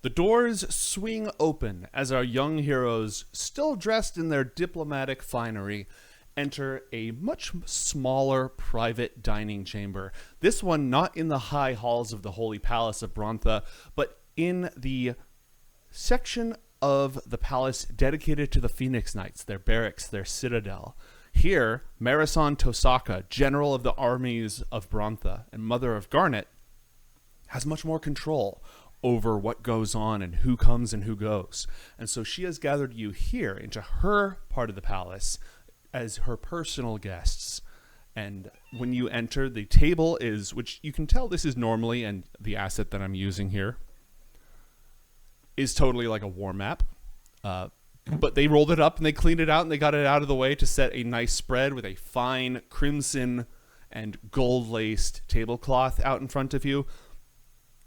The doors swing open as our young heroes, still dressed in their diplomatic finery, enter a much smaller private dining chamber. This one not in the high halls of the Holy Palace of Brontha, but in the section of the palace dedicated to the Phoenix Knights, their barracks, their citadel. Here, Marison Tosaka, general of the armies of Brontha and mother of Garnet, has much more control over what goes on and who comes and who goes. And so she has gathered you here into her part of the palace as her personal guests. And when you enter, the table is, which you can tell this is normally, and the asset that I'm using here is totally like a war map. But they rolled it up and they cleaned it out and they got it out of the way to set a nice spread with a fine crimson and gold-laced tablecloth out in front of you.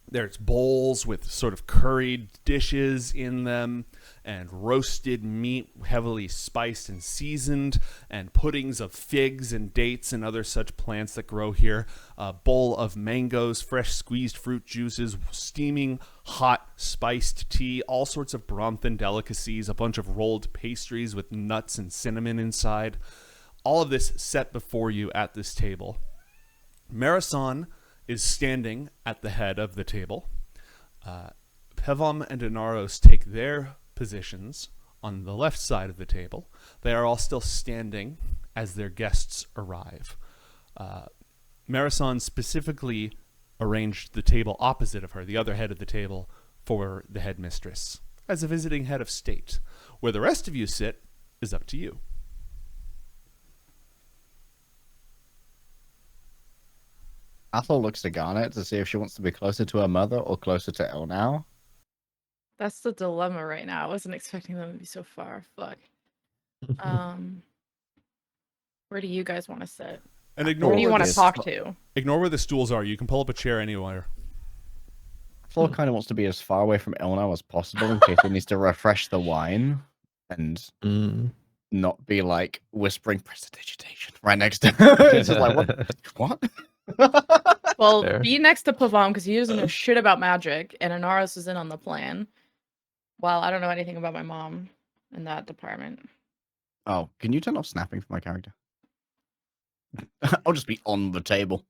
There's bowls with sort of curried dishes in them and roasted meat heavily spiced and seasoned and puddings of figs and dates and other such plants that grow here. A bowl of mangoes, fresh squeezed fruit juices, steaming hot spiced tea, all sorts of Bronthan delicacies, a bunch of rolled pastries with nuts and cinnamon inside. All of this set before you at this table. Marison is standing at the head of the table. Pevom and Inaros take their positions on the left side of the table. They are all still standing as their guests arrive. Marison specifically arranged the table opposite of her, the other head of the table, for the headmistress, as a visiting head of state. Where the rest of you sit is up to you. Athalor looks to Garnet to see if she wants to be closer to her mother or closer to Elnao. That's the dilemma right now. I wasn't expecting them to be so far. Fuck. Where do you guys want to sit? And ignore Who do you where want the- to talk to? Ignore where the stools are. You can pull up a chair anywhere. Athalor kind of wants to be as far away from Elnao as possible in case he needs to refresh the wine and not be like whispering prestidigitation right next to her. It's just like, what? Well, Fair. be next to Pavam because he doesn't know shit about magic, and Inaros is in on the plan. While I don't know anything about my mom in that department. Oh, can you turn off snapping for my character? I'll just be on the table.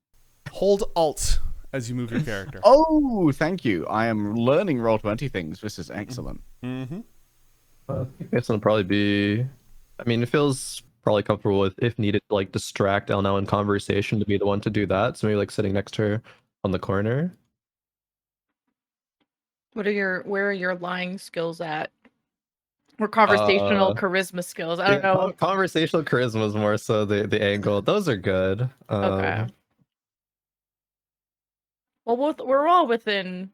Hold Alt as you move your character. Oh, thank you. I am learning Roll20 things. This is excellent. Mm-hmm. This will probably be. I mean, it feels probably comfortable with, if needed, to like distract Elnao in conversation to be the one to do that. So maybe like sitting next to her on the corner. Where are your lying skills at? Or conversational charisma skills? I don't know. Conversational charisma is more so the angle. Those are good. Okay. Well, we're all within,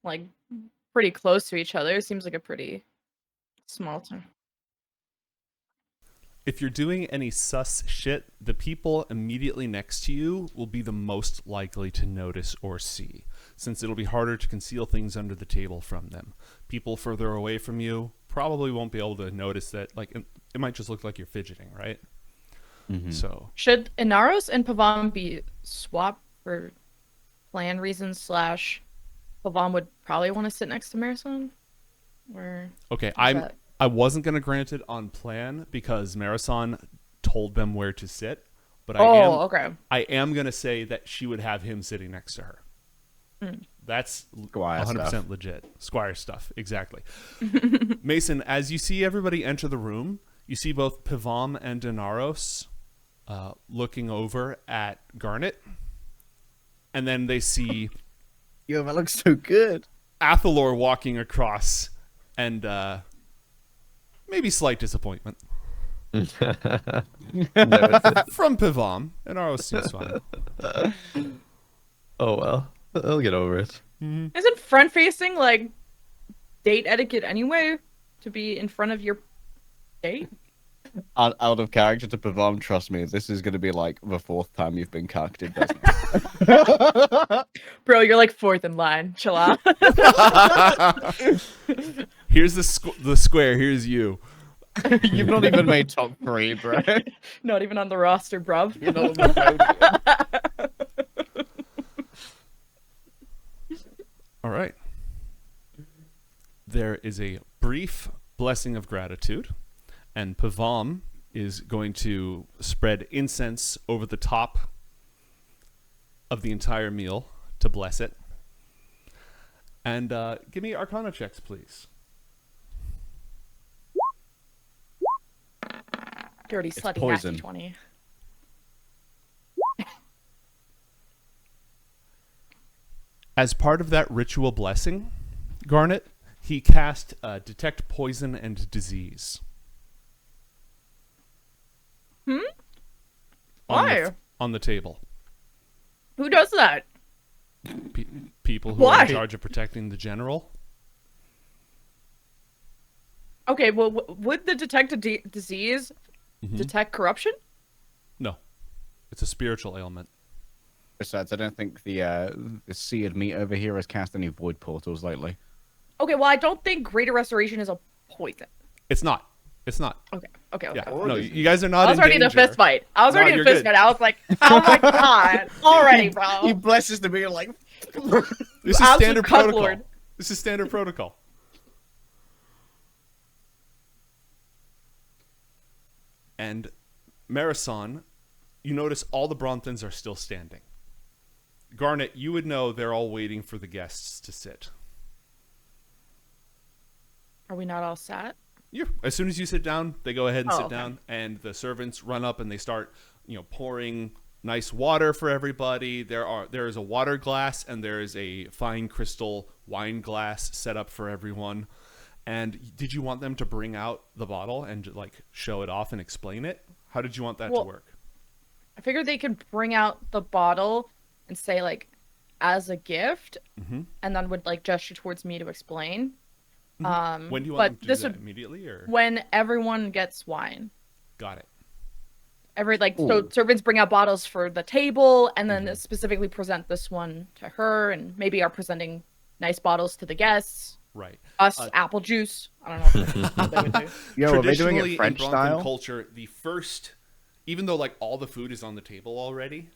like, pretty close to each other. It seems like a pretty small town. If you're doing any sus shit, the people immediately next to you will be the most likely to notice or see, since it'll be harder to conceal things under the table from them. People further away from you probably won't be able to notice that. Like, it might just look like you're fidgeting, right? Mm-hmm. So Should Inaros and Pavam be swapped for plan reasons / Pavam would probably want to sit next to Marison? Or okay, I wasn't going to grant it on plan because Marison told them where to sit, but okay. I am going to say that she would have him sitting next to her. That's Squire 100% stuff. legit. Squire stuff, exactly. Mason, as you see everybody enter the room, you see both Pavam and Inaros looking over at Garnet, and then they see Yo, that looks so good. Athalor walking across, and maybe slight disappointment Noted. from Pavam. Inaros seems fine. Oh well, I'll get over it. Isn't front facing like date etiquette anyway? To be in front of your date? Out of character to Pavam, trust me, this is going to be like the 4th time you've been cucked. It doesn't. Bro, you're like 4th in line. Chill out. Here's the square. Here's you. You've not even made top 3, bro. Not even on the roster, bruv. You're not on the All right. there is a brief blessing of gratitude, and Pavam is going to spread incense over the top of the entire meal to bless it. And give me Arcana checks, please. Dirty, slutty, poison. nasty 20. As part of that ritual blessing, Garnet, he cast Detect Poison and Disease. Why? On the table. Who does that? People who are Why? in charge of protecting the general. Okay, well, would the detect disease detect corruption? No. It's a spiritual ailment. Besides, I don't think the seared meat over here has cast any void portals lately. Okay, well, I don't think Greater Restoration is a poison. It's not. It's not. Okay. Yeah. No, you guys are not I was in ready to danger. fist fight. I was No, ready to you're fist good. fight. I was like, oh my god. Already, bro. He blesses the meat like. This is Absolute standard cunt protocol. lord. This is standard protocol. And Marison, you notice all the Bronthans are still standing. Garnet, you would know they're all waiting for the guests to sit. Are we not all sat? As soon as you sit down, they go ahead and sit okay. down, and the servants run up and they start, pouring nice water for everybody. There is a water glass and there is a fine crystal wine glass set up for everyone. And did you want them to bring out the bottle and show it off and explain it? How did you want that to work? I figured they could bring out the bottle and say as a gift, and then would gesture towards me to explain. When do you want them to do that? Immediately or when everyone gets wine? Got it. So servants bring out bottles for the table and then specifically present this one to her, and maybe are presenting nice bottles to the guests. Right. Us apple juice. I don't know what they would do. Yo, are they doing Traditionally, it French in Bronthan style? culture, the first, even though all the food is on the table already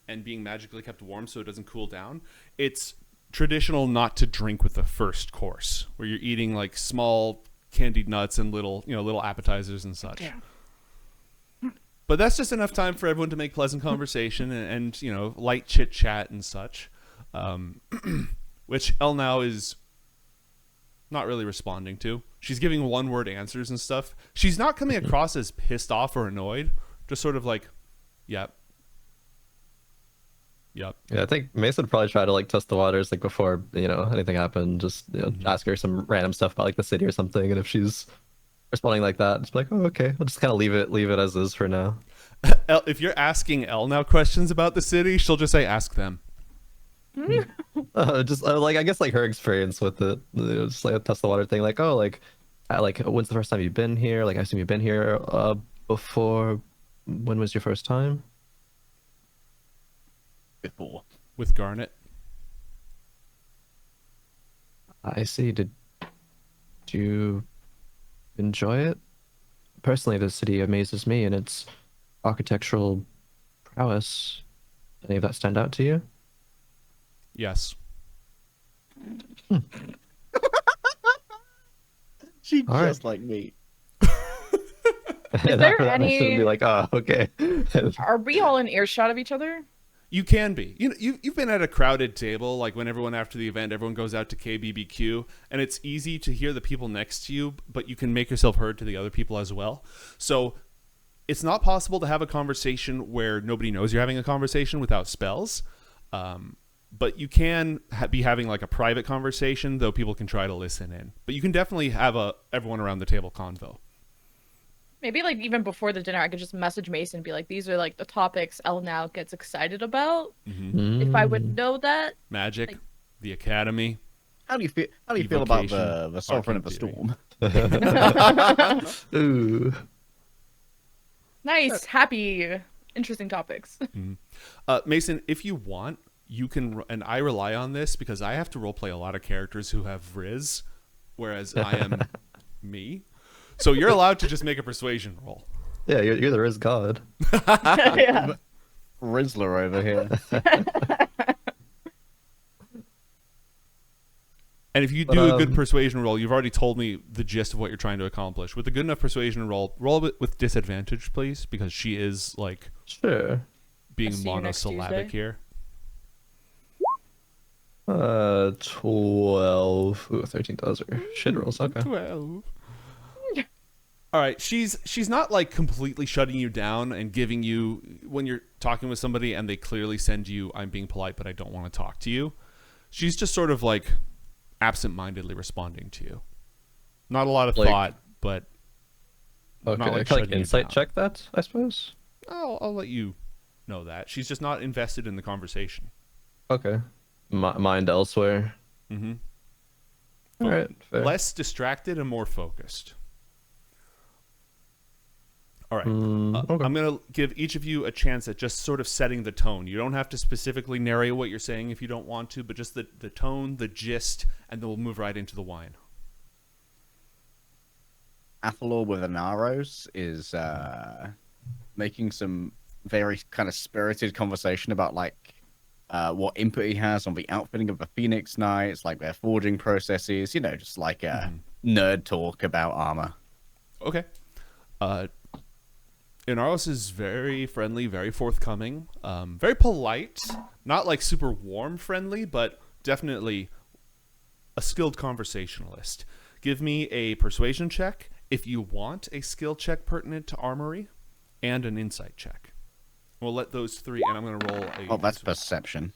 and being magically kept warm so it doesn't cool down, it's traditional not to drink with the first course, where you're eating small candied nuts and little appetizers and such. Yeah. But that's just enough time for everyone to make pleasant conversation and light chit chat and such, which Elnao is not really responding to. She's giving one-word answers and stuff. She's not coming across as pissed off or annoyed. Just sort of yep. Yep. Yeah, I think Mason would probably try to test the waters before anything happened. Just ask her some random stuff about the city or something, and if she's responding like that, just be like, oh, okay, we'll just kind of leave it as is for now. If you're asking Elnao questions about the city, she'll just say, ask them. I guess her experience with it, just a test the water thing. When's the first time you've been here? I assume you've been here before. When was your first time? Before. With Garnet. I see. Did you enjoy it? Personally, the city amazes me in its architectural prowess. Any of that stand out to you? Yes. She All just like me. Is there any? Be like, oh, okay. Are we all in earshot of each other? You can be. You've been at a crowded table, when everyone after the event, everyone goes out to KBBQ, and it's easy to hear the people next to you, but you can make yourself heard to the other people as well. So it's not possible to have a conversation where nobody knows you're having a conversation without spells. But you can be having a private conversation, though people can try to listen in. But you can definitely have everyone around the table convo. Maybe even before the dinner, I could just message Mason and be like, these are the topics Elnao gets excited about. If I would know that. Magic, the academy. How do you feel? How do you feel about Evocation, the Sovereign of the Arcane Storm? Ooh. Nice, happy, interesting topics. Mason, if you want, you can, and I rely on this because I have to roleplay a lot of characters who have Riz, whereas I am me. So you're allowed to just make a persuasion roll. Yeah, you're the Riz God. Yeah. Rizzler over here. And if you But, do a good persuasion roll, you've already told me the gist of what you're trying to accomplish. With a good enough persuasion roll it with disadvantage, please, because she is like Sure. being see you next monosyllabic Tuesday. here. 12. Ooh, 13. Those are shit rolls. Okay. 12. All right, she's not like completely shutting you down and giving you when you're talking with somebody and they clearly send you, I'm being polite, but I don't want to talk to you. She's just sort of like absent-mindedly responding to you. Not a lot of Like- thought, but Okay. not like Like shutting you insight down. check that, I suppose. I'll let you know that. She's just not invested in the conversation. Okay. Mind elsewhere. Mm-hmm. All right. Fair. Less distracted and more focused. All right. Okay. I'm going to give each of you a chance at just sort of setting the tone. You don't have to specifically narrate what you're saying if you don't want to, but just the tone, the gist, and then we'll move right into the wine. Athalor with an arrows is making some very kind of spirited conversation about like what input he has on the outfitting of the Phoenix Knights, like their forging processes, just like nerd talk about armor. Okay. Inaros is very friendly, very forthcoming, very polite, not like super warm friendly, but definitely a skilled conversationalist. Give me a persuasion check if you want a skill check pertinent to armory, and an insight check. We'll let those three, and I'm going to roll a... Oh, that's perception.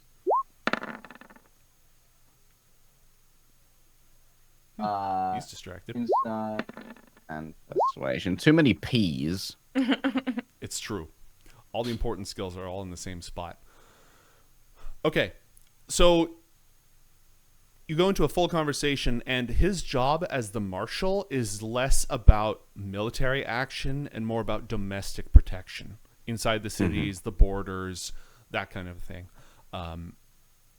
He's distracted. Insight and persuasion. Too many P's. It's true. All the important skills are all in the same spot. Okay, so you go into a full conversation, and his job as the marshal is less about military action and more about domestic protection inside the cities, the borders, that kind of thing. Not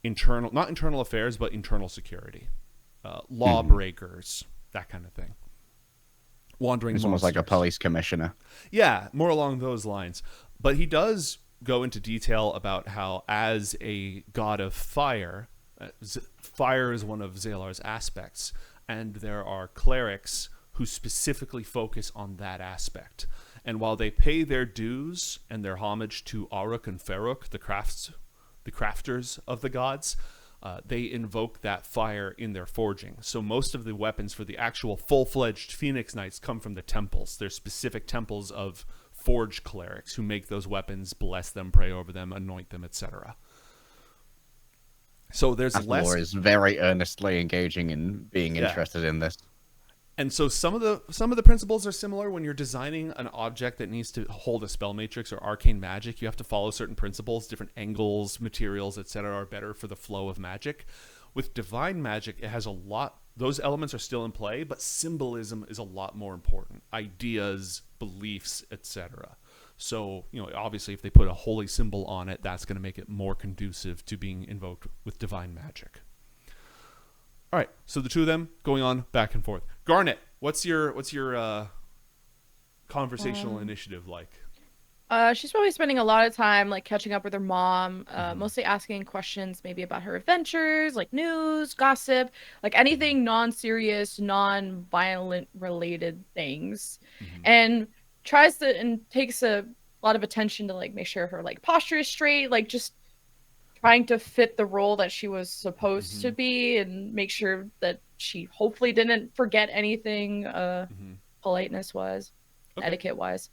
internal affairs, but internal security. Lawbreakers, that kind of thing. Wandering It's almost like a monsters. police commissioner. Yeah, more along those lines. But he does go into detail about how, as a god of fire, fire is one of Zalar's aspects, and there are clerics who specifically focus on that aspect. And while they pay their dues and their homage to Aruk and Feruk, the crafters of the gods, they invoke that fire in their forging. So most of the weapons for the actual full-fledged Phoenix Knights come from the temples. There's specific temples of forge clerics who make those weapons, bless them, pray over them, anoint them, etc. So there's less... Athalor is very earnestly engaging in being Yeah. interested in this. And so some of the principles are similar. When you're designing an object that needs to hold a spell matrix or arcane magic, you have to follow certain principles. Different angles, materials, etc. are better for the flow of magic. With divine magic, it has a lot... Those elements are still in play, but symbolism is a lot more important. Ideas, beliefs, etc. So, obviously, if they put a holy symbol on it, that's going to make it more conducive to being invoked with divine magic. All right, so the two of them going on back and forth. Garnet, what's your conversational initiative like? She's probably spending a lot of time like catching up with her mom, mostly asking questions maybe about her adventures, like news, gossip, like anything non-serious, non-violent related things. And takes a lot of attention to like make sure her like posture is straight, like just trying to fit the role that she was supposed to be and make sure that she hopefully didn't forget anything politeness wise, Okay. etiquette wise.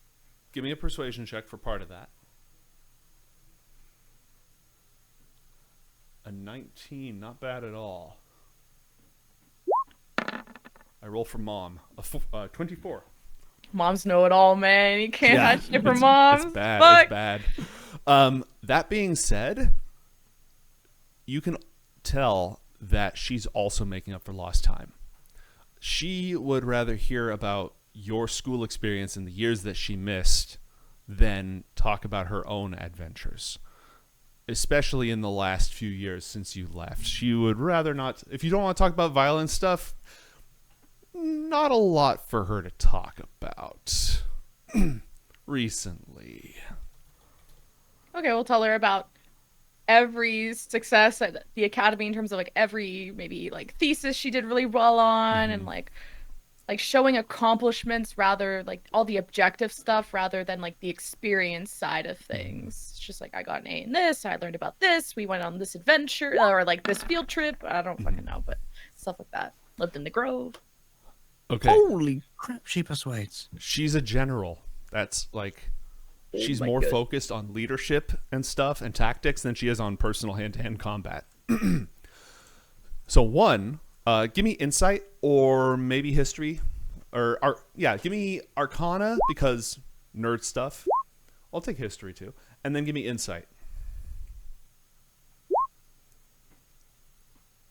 Give me a persuasion check for part of that. A 19, not bad at all. I roll for mom. 24. Moms know it all, man. You can't hide shit from moms. It's bad. Fuck. It's bad. That being said, you can tell that she's also making up for lost time. She would rather hear about your school experience and the years that she missed than talk about her own adventures, especially in the last few years since you left. She would rather not. If you don't want to talk about violent stuff, not a lot for her to talk about recently. Okay, we'll tell her about every success at the academy in terms of like every maybe like thesis she did really well on, and like showing accomplishments rather like all the objective stuff rather than like the experience side of things. It's just like, I got an A in this, I learned about this, we went on this adventure or like this field trip, I don't fucking know, but stuff like that. Lived in the Grove. Okay. Holy crap, she persuades. She's a general. That's like, she's more focused on leadership and stuff and tactics than she is on personal hand-to-hand combat. So one, give me insight or maybe history, or give me Arcana because nerd stuff. I'll take history too, and then give me insight.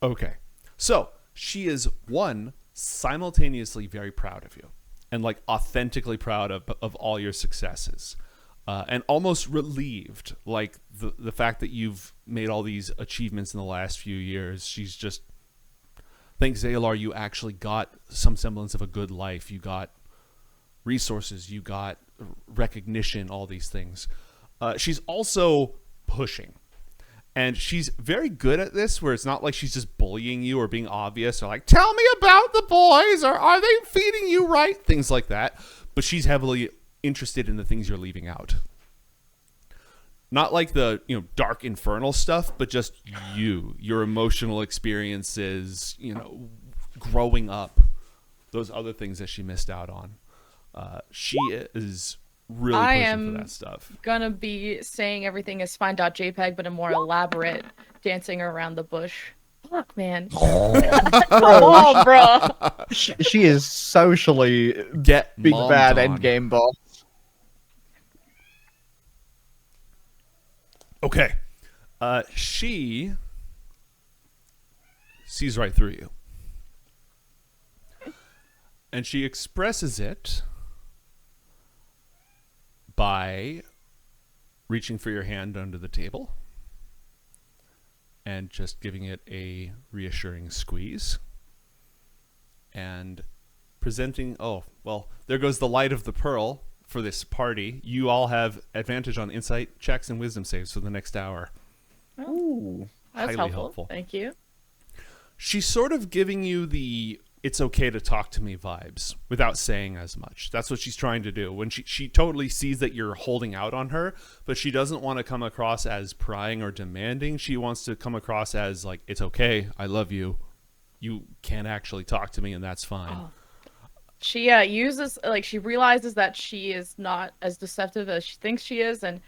Okay, so she is one, simultaneously very proud of you, and like authentically proud of all your successes, and almost relieved, like the fact that you've made all these achievements in the last few years. She's just, thanks Athalor, you actually got some semblance of a good life. You got resources, you got recognition, all these things. She's also pushing. And she's very good at this, where it's not like she's just bullying you or being obvious or like, tell me about the boys, or are they feeding you right? Things like that. But she's heavily interested in the things you're leaving out. Not like the, dark infernal stuff, but just your emotional experiences, growing up, those other things that she missed out on. She is really pushing for that stuff. Gonna be saying everything is fine.jpg, but a more elaborate dancing around the bush. Fuck, man. Oh, bro. She is socially Get big mommed bad on. endgame boss. Okay. She sees right through you. And she expresses it by reaching for your hand under the table and just giving it a reassuring squeeze and presenting, there goes the light of the pearl for this party. You all have advantage on insight checks and wisdom saves for the next hour. Ooh. That's Highly helpful. Thank you. She's sort of giving you the it's okay to talk to me vibes without saying as much. That's what she's trying to do. When she totally sees that you're holding out on her, but she doesn't want to come across as prying or demanding. She wants to come across as like, it's okay, I love you. You can't actually talk to me, and that's fine. Oh. She she realizes that she is not as deceptive as she thinks she is, and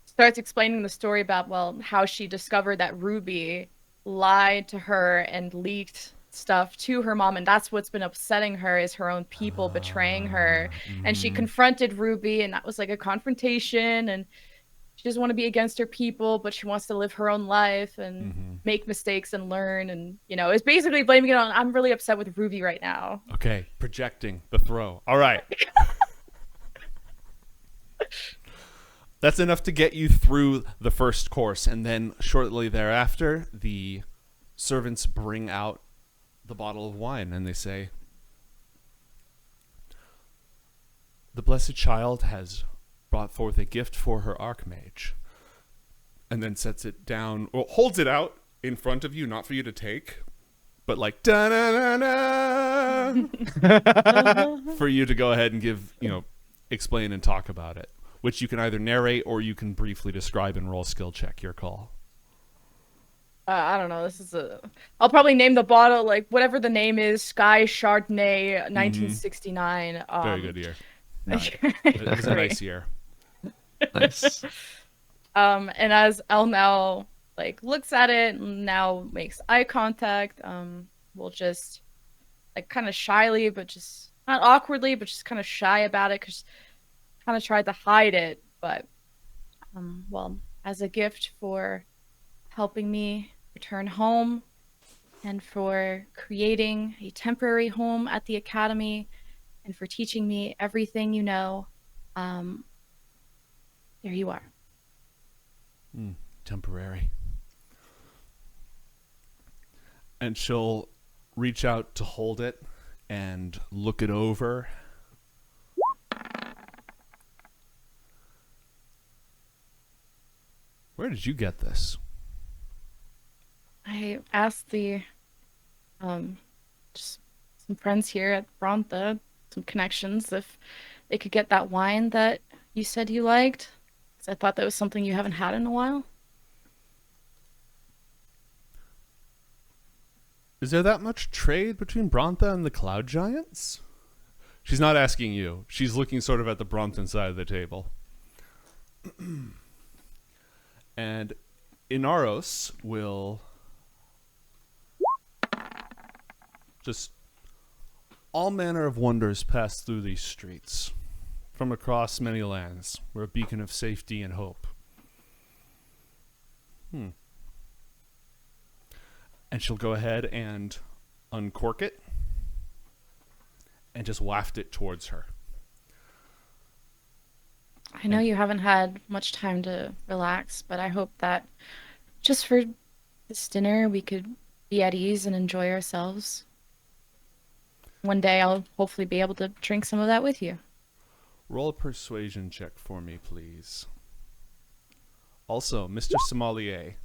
starts explaining the story about, how she discovered that Ruby lied to her and leaked stuff to her mom, and that's what's been upsetting her, is her own people betraying her. And she confronted Ruby, and that was like a confrontation, and she doesn't want to be against her people, but she wants to live her own life and make mistakes and learn, and it's basically blaming it on, I'm really upset with Ruby right now. Okay, projecting the throw. All right. That's enough to get you through the first course, and then shortly thereafter the servants bring out the bottle of wine, and they say, the blessed child has brought forth a gift for her Archmage, and then sets it down, or holds it out in front of you, not for you to take, but like da-na-na-na, for you to go ahead and give, explain and talk about it, which you can either narrate or you can briefly describe and roll a skill check, your call. I don't know. I'll probably name the bottle like whatever the name is. Sky Chardonnay, 1969. Very good year. Nice. It was a nice year. Nice. And as Elnao looks at it and now makes eye contact, we'll just kind of shyly, but just not awkwardly, but just kind of shy about it, because kind of tried to hide it. But as a gift for helping me return home and for creating a temporary home at the academy and for teaching me everything you know, there you are. Temporary. And she'll reach out to hold it and look it over. Where did you get this? I asked the just some friends here at Brontha, some connections, if they could get that wine that you said you liked. 'Cause I thought that was something you haven't had in a while. Is there that much trade between Brontha and the Cloud Giants? She's not asking you. She's looking sort of at the Bronthan side of the table. And Inaros will just all manner of wonders pass through these streets from across many lands. We're a beacon of safety and hope. And she'll go ahead and uncork it and just waft it towards her. I know you haven't had much time to relax, but I hope that just for this dinner we could be at ease and enjoy ourselves. One day I'll hopefully be able to drink some of that with you. Roll a persuasion check for me, please. Also, Mr. Sommelier,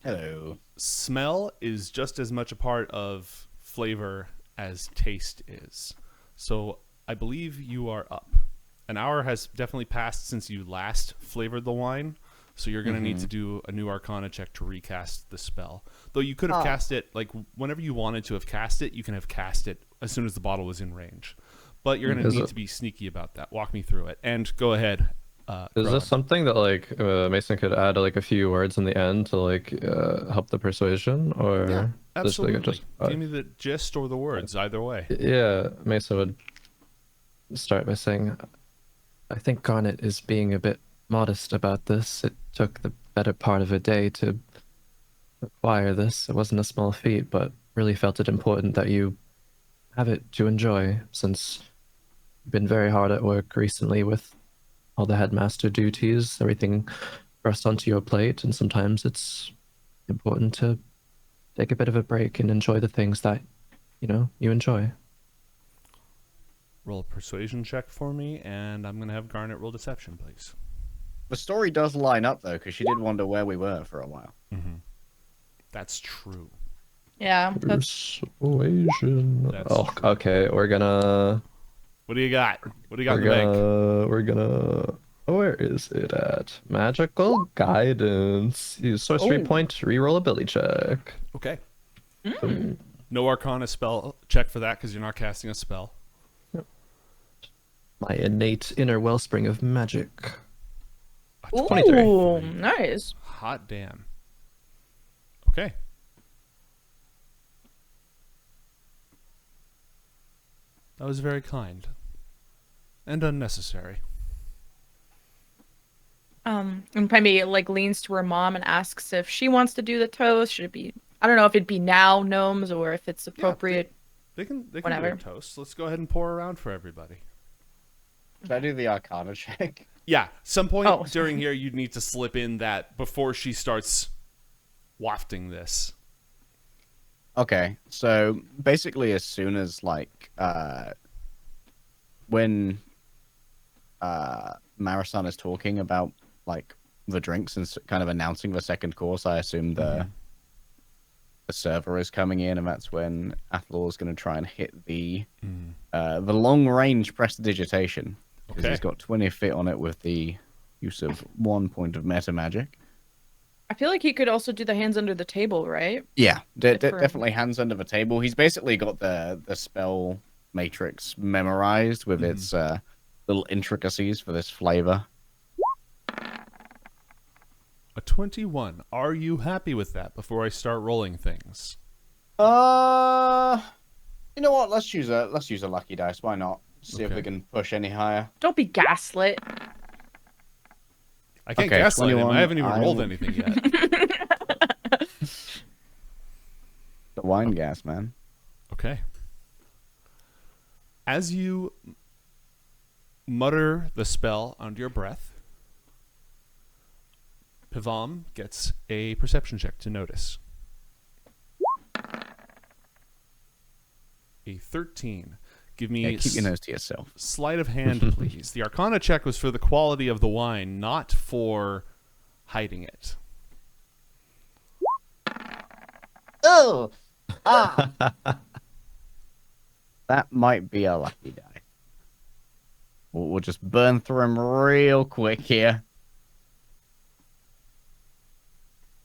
Hello. smell is just as much a part of flavor as taste is. So I believe you are up. An hour has definitely passed since you last flavored the wine, so you're going to need to do a new Arcana check to recast the spell. Though you could have cast it, like, whenever you wanted to have cast it, you can have cast it as soon as the bottle was in range. But you're going to need to be sneaky about that. Walk me through it. And go ahead. Is Crowan. this something that like Mason could add like a few words in the end to like help the persuasion, or Yeah, just, like, absolutely. Give me the gist or the words, either way. Yeah, Mason would start by saying, I think Garnet is being a bit modest about this. It took the better part of a day to acquire this. It wasn't a small feat, but really felt it important that you have it to enjoy, since you've been very hard at work recently with all the headmaster duties, everything thrust onto your plate, and sometimes it's important to take a bit of a break and enjoy the things that, you enjoy. Roll a persuasion check for me, and I'm going to have Garnet roll deception, please. The story does line up, though, because she did wonder where we were for a while. That's true. Yeah, that's Persuasion. Oh, okay. We're gonna. What do you got? What do you got in the bank? We're gonna. Where is it at? Magical guidance. Use sorcery point. Reroll ability check. Okay. No Arcana spell check for that because you're not casting a spell. My innate inner wellspring of magic. Ooh, 23. nice. Hot damn. Okay. That was very kind. And unnecessary. And maybe like leans to her mom and asks if she wants to do the toast. Should it be? I don't know if it'd be now gnomes or if it's appropriate. They can do Whatever. a toast. Let's go ahead and pour around for everybody. Should I do the Arcana check? Yeah, some point Oh. during here you'd need to slip in that before she starts wafting this. Okay, so basically as soon as, like, when Marasan is talking about, like, the drinks and kind of announcing the second course, I assume the server is coming in, and that's when Athalor is going to try and hit the long-range prestidigitation. Because he's got 20 feet on it with the use of 1 point of meta magic. I feel like he could also do the hands under the table, right? Yeah, For- definitely hands under the table. He's basically got the spell matrix memorized with its little intricacies for this flavor. A 21. Are you happy with that before I start rolling things? You know what? Let's use a lucky dice. Why not? See if Okay. we can push any higher. Don't be gaslit. I can't Okay, gaslight him. 21, I haven't even rolled I'm- anything yet. The wine gas, man. Okay. As you mutter the spell under your breath, Pivam gets a perception check to notice. A 13. Give me Yeah, keep your nose to yourself. sleight of hand, please. The Arcana check was for the quality of the wine, not for hiding it. Oh! Ah! That might be a lucky die. We'll just burn through him real quick here.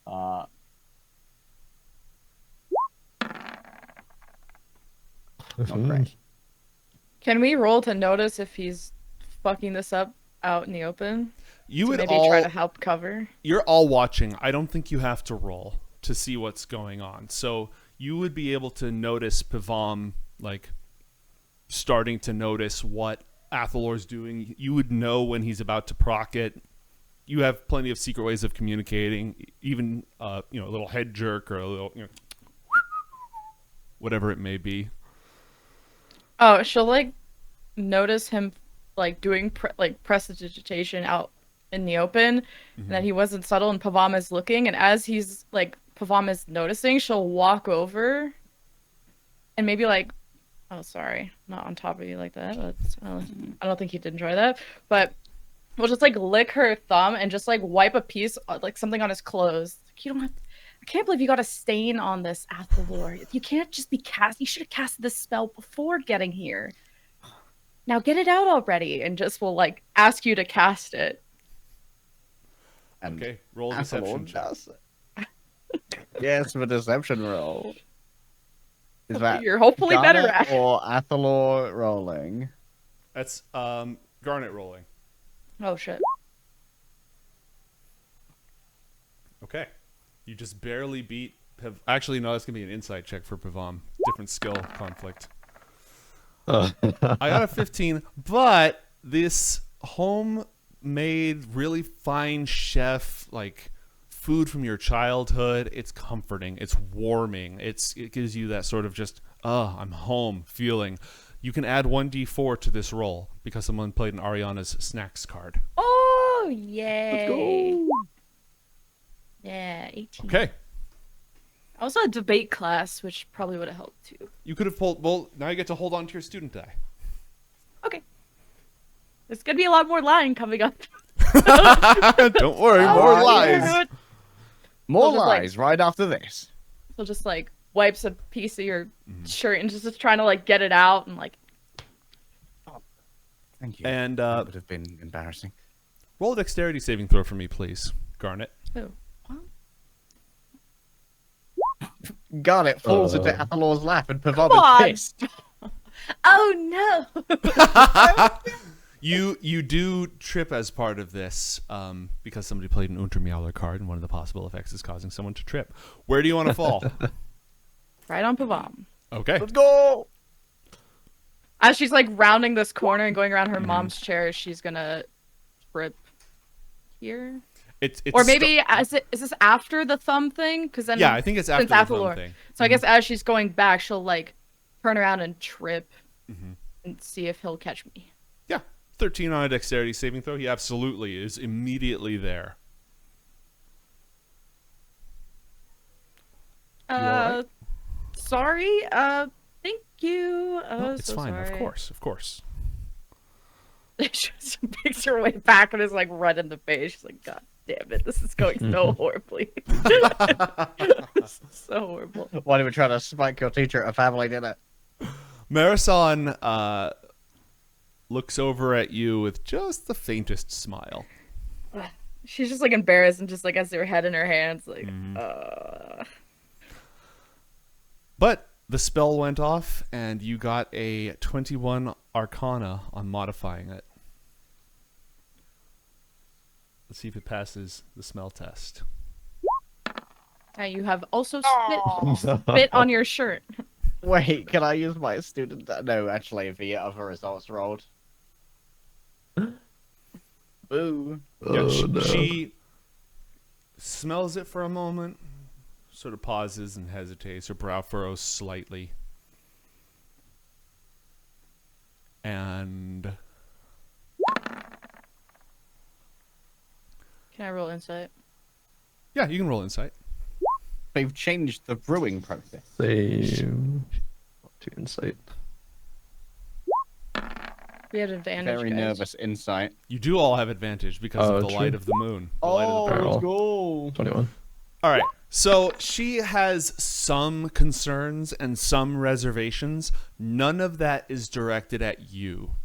Not great. Can we roll to notice if he's fucking this up out in the open? You To would maybe all try to help cover. You're all watching. I don't think you have to roll to see what's going on. So you would be able to notice Pavam like starting to notice what Athalor's doing. You would know when he's about to proc it. You have plenty of secret ways of communicating, even a little head jerk or a little whatever it may be. Oh, she'll like notice him like doing prestidigitation out in the open, and that he wasn't subtle, and Pavam is looking, and as he's like Pavam is noticing, she'll walk over and maybe like, oh sorry, not on top of you like that. I don't think he did enjoy that, but we'll just like lick her thumb and just like wipe a piece like something on his clothes. Like, you don't have. I can't believe you got a stain on this, Athalor. You can't just be cast. You should have cast this spell before getting here. Now get it out already, and just will like ask you to cast it. And Okay, roll a deception check. does it. Yes, a deception roll. Is that You're hopefully better Garnet at. or Athalor rolling? That's Garnet rolling. Oh shit. Okay. You just barely beat Actually, no, that's going to be an insight check for Pavam. Different skill conflict. I got a 15, but this homemade, really fine chef, like food from your childhood, it's comforting. It's warming. It gives you that sort of just, I'm home feeling. You can add 1d4 to this roll because someone played an Ariana's snacks card. Oh yay! Let's go. Yeah, 18. Okay. I also had debate class, which probably would have helped too. You could have pulled, well, now you get to hold on to your student die. Okay. There's gonna be a lot more lying coming up. Don't worry, more lies. Yeah. More We'll just, like- lies right after this. So just like wipes a piece of your shirt and just trying to like get it out and like. Thank you. And that would have been embarrassing. roll a dexterity saving throw for me, please, Garnet. Oh. Garnet falls into Athalor's lap and Pavam on. is pissed. Oh no! You do trip as part of this because somebody played an Untermeowler card, and one of the possible effects is causing someone to trip. Where do you want to fall? Right on Pavam. Okay. Let's go! As she's like rounding this corner and going around her mom's chair, she's gonna trip here. It's Or maybe is this after the thumb thing? Because then yeah, I think it's after since the thumb Athalor. thing. So I guess as she's going back, she'll like turn around and trip and see if he'll catch me. Yeah, 13 on a dexterity saving throw. He absolutely is immediately there. You all right? Sorry. Thank you. No, it's so fine. sorry. Of course. She just makes her way back and is like red in the face. She's like, God damn it, this is going so horribly. This is so horrible. Why did we try to spike your teacher at a family dinner? Marisol looks over at you with just the faintest smile. She's just like embarrassed and just like has her head in her hands, like, But the spell went off, and you got a 21 Arcana on modifying it. Let's see if it passes the smell test. And you have also spit on your shirt. Wait, can I use my student? No, actually, the other results rolled. Boo. Yeah, she smells it for a moment, sort of pauses and hesitates. Her brow furrows slightly. And Can I roll insight? yeah, you can roll insight. They've changed the brewing process. Same. To insight. We had advantage. Very guys. nervous insight. You do all have advantage because of the true. light of the moon. The light of Oh, the barrel. let's go. 21. All right. So she has some concerns and some reservations. None of that is directed at you.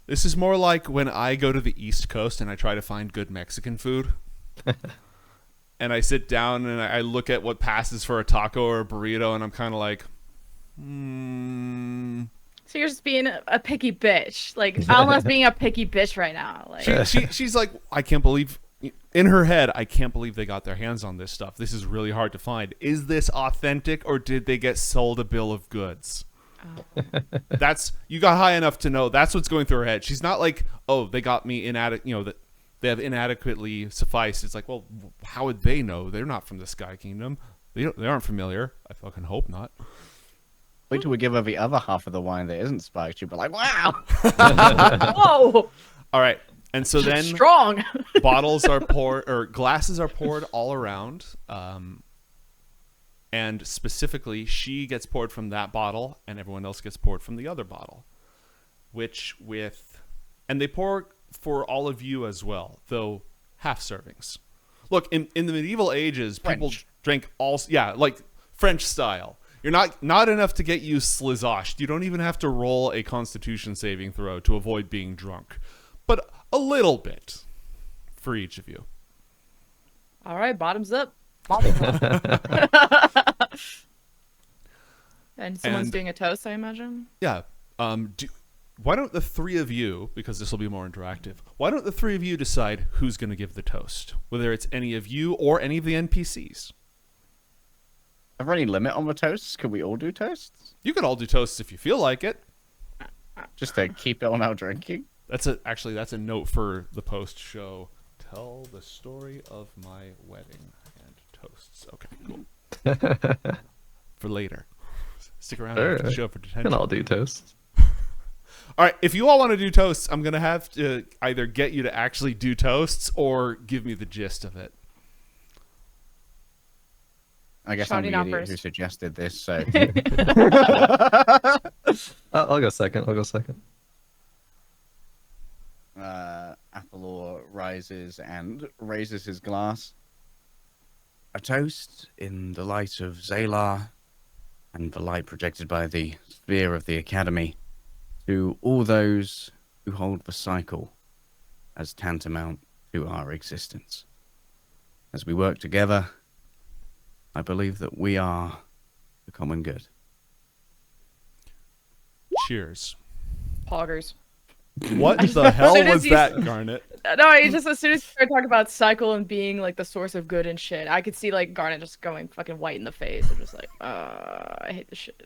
This is more like when I go to the East Coast and I try to find good Mexican food. And I sit down and I look at what passes for a taco or a burrito, and I'm kind of like, So you're just being a picky bitch. Like, Alma's being a picky bitch right now. Like, she's like, I can't believe, in her head, I can't believe they got their hands on this stuff. This is really hard to find. Is this authentic, or did they get sold a bill of goods? That's, you got high enough to know that's what's going through her head. She's not like, oh, they got me that they have inadequately sufficed. It's like, well, how would they know? They're not from the Sky Kingdom. They aren't familiar. I fucking hope not. Wait till we give her the other half of the wine that isn't spiked. She'll be like, wow. whoa, All right. And so then strong. bottles are poured, or glasses are poured all around. And specifically, she gets poured from that bottle, and everyone else gets poured from the other bottle. And they pour for all of you as well, though half servings. Look, in the medieval ages, people drank like French style. You're not enough to get you slizoshed. You don't even have to roll a Constitution saving throw to avoid being drunk, but a little bit for each of you. All right, bottoms up. And someone's doing a toast, I imagine. Yeah. Why don't the three of you, because this will be more interactive, why don't the three of you decide who's going to give the toast? Whether it's any of you or any of the NPCs. Is there any limit on the toasts? Can we all do toasts? You could all do toasts if you feel like it. Just to keep Elnao drinking? That's a note for the post-show. Tell the story of my wedding and toasts. Okay, cool. For later. Stick around after the show for detention. Can all do toasts. All right, if you all want to do toasts, I'm going to have to either get you to actually do toasts or give me the gist of it. I guess I'm the idiot who suggested this, so... I'll go second. Athalor rises and raises his glass. A toast in the light of Zalar and the light projected by the sphere of the Academy to all those who hold the cycle as tantamount to our existence. As we work together, I believe that we are the common good. Cheers. Poggers. What the hell was that, Garnet? No, he just, as soon as you start talking about cycle and being like the source of good and shit, I could see like Garnet just going fucking white in the face and just like, I hate this shit.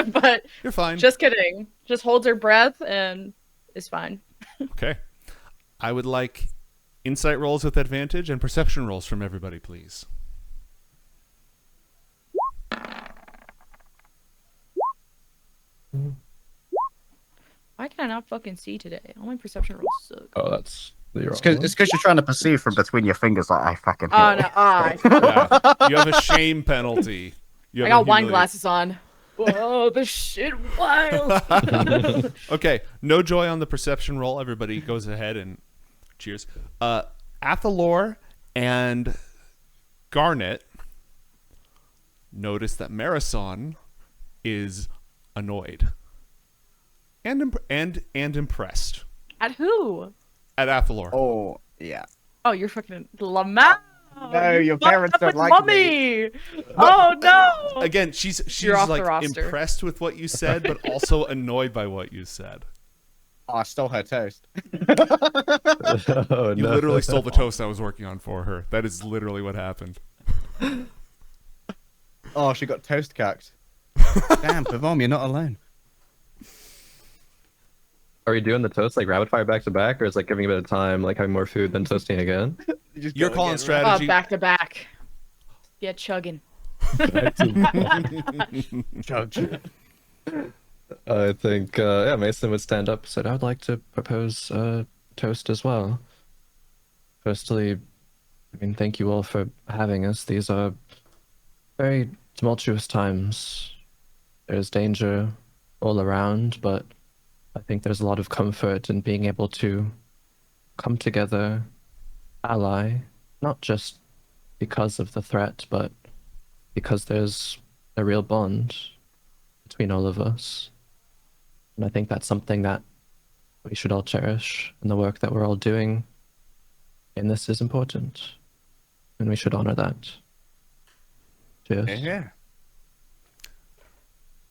But you're fine. Just kidding. Just holds her breath and is fine. Okay. I would like insight rolls with advantage and perception rolls from everybody, please. Why can I not fucking see today? All my perception rolls suck. Oh, that's the wrong It's because you're trying to perceive from between your fingers like I fucking hate Oh, no. Yeah. You have a shame penalty. I got wine glasses on. Whoa, the shit wild. Okay, no joy on the perception roll. Everybody goes ahead and cheers. Athalor and Garnet notice that Marison is annoyed and impressed. At who? At Athalor. Oh, yeah. Oh, you're fucking Lamau. No, your parents don't like mommy. Oh no! Again, she's off the like roster. impressed with what you said, but also annoyed by what you said. Oh, I stole her toast. Oh, You literally stole the toast I was working on for her. That is literally what happened. Oh, she got toast cucked. Damn, Pavom, you're not alone. Are you doing the toast like rapid fire back to back, or is like giving a bit of time, like having more food, then toasting again? You're calling strategy. Back to back. Get chugging. Chug. I think, Mason would stand up and said, I would like to propose a toast as well. Firstly, thank you all for having us. These are very tumultuous times. There's danger all around, but I think there's a lot of comfort in being able to come together, ally, not just because of the threat, but because there's a real bond between all of us. And I think that's something that we should all cherish, and the work that we're all doing in this is important. And we should honor that. Cheers. Yeah.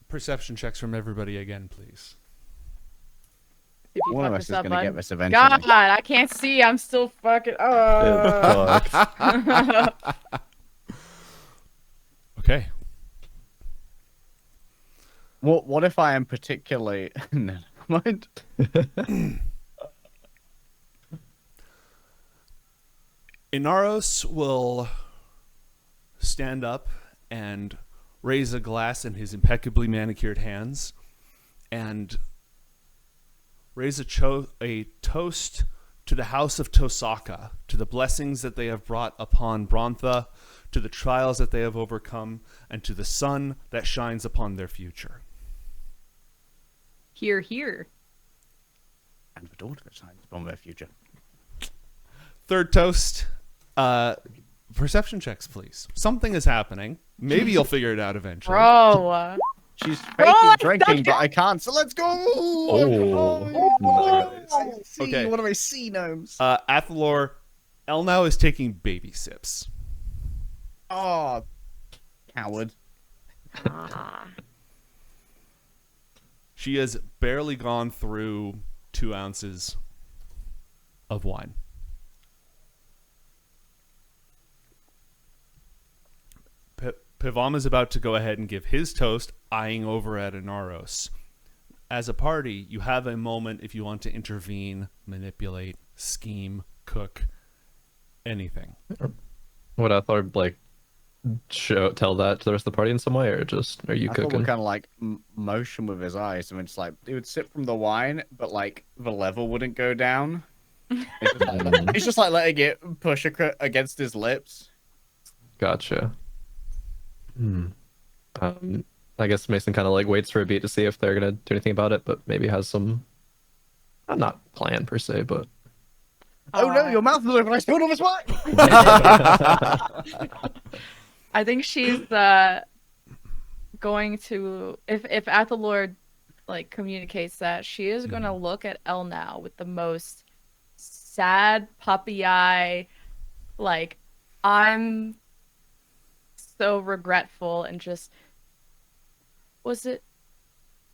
Perception checks from everybody again, please. If you One of fuck us this is up, going to I'm- get this eventually. God, I can't see. I'm still fucking. Okay. What if I am particularly... Never mind. Inaros will stand up and raise a glass in his impeccably manicured hands and raise a toast to the house of Tosaka, to the blessings that they have brought upon Brontha, to the trials that they have overcome, and to the sun that shines upon their future. Here, here. And the daughter that shines upon their future. Third toast, perception checks, please. Something is happening. Maybe you'll figure it out eventually. Bro. She's Bro, faking I drinking, but I can't, so let's go! Okay. What do I see, gnomes? Athalor, Elnao is taking baby sips. Oh, coward. She has barely gone through 2 ounces of wine. Pivam is about to go ahead and give his toast, eyeing over at Inaros. As a party, you have a moment if you want to intervene, manipulate, scheme, cook, anything. Would Athalor like tell that to the rest of the party in some way, or just are you I thought cooking? would kind of like motion with his eyes, and it's like it would sip from the wine, but like the level wouldn't go down. It's just like letting it push against his lips. Gotcha. I guess Mason kind of like waits for a beat to see if they're gonna do anything about it, but maybe has some, not plan per se, but Oh no, your mouth is open! I spilled all this wine! I think she's going to, if Athalor like communicates that, she is going to look at Elnao with the most sad puppy eye, like, I'm so regretful, and just, was it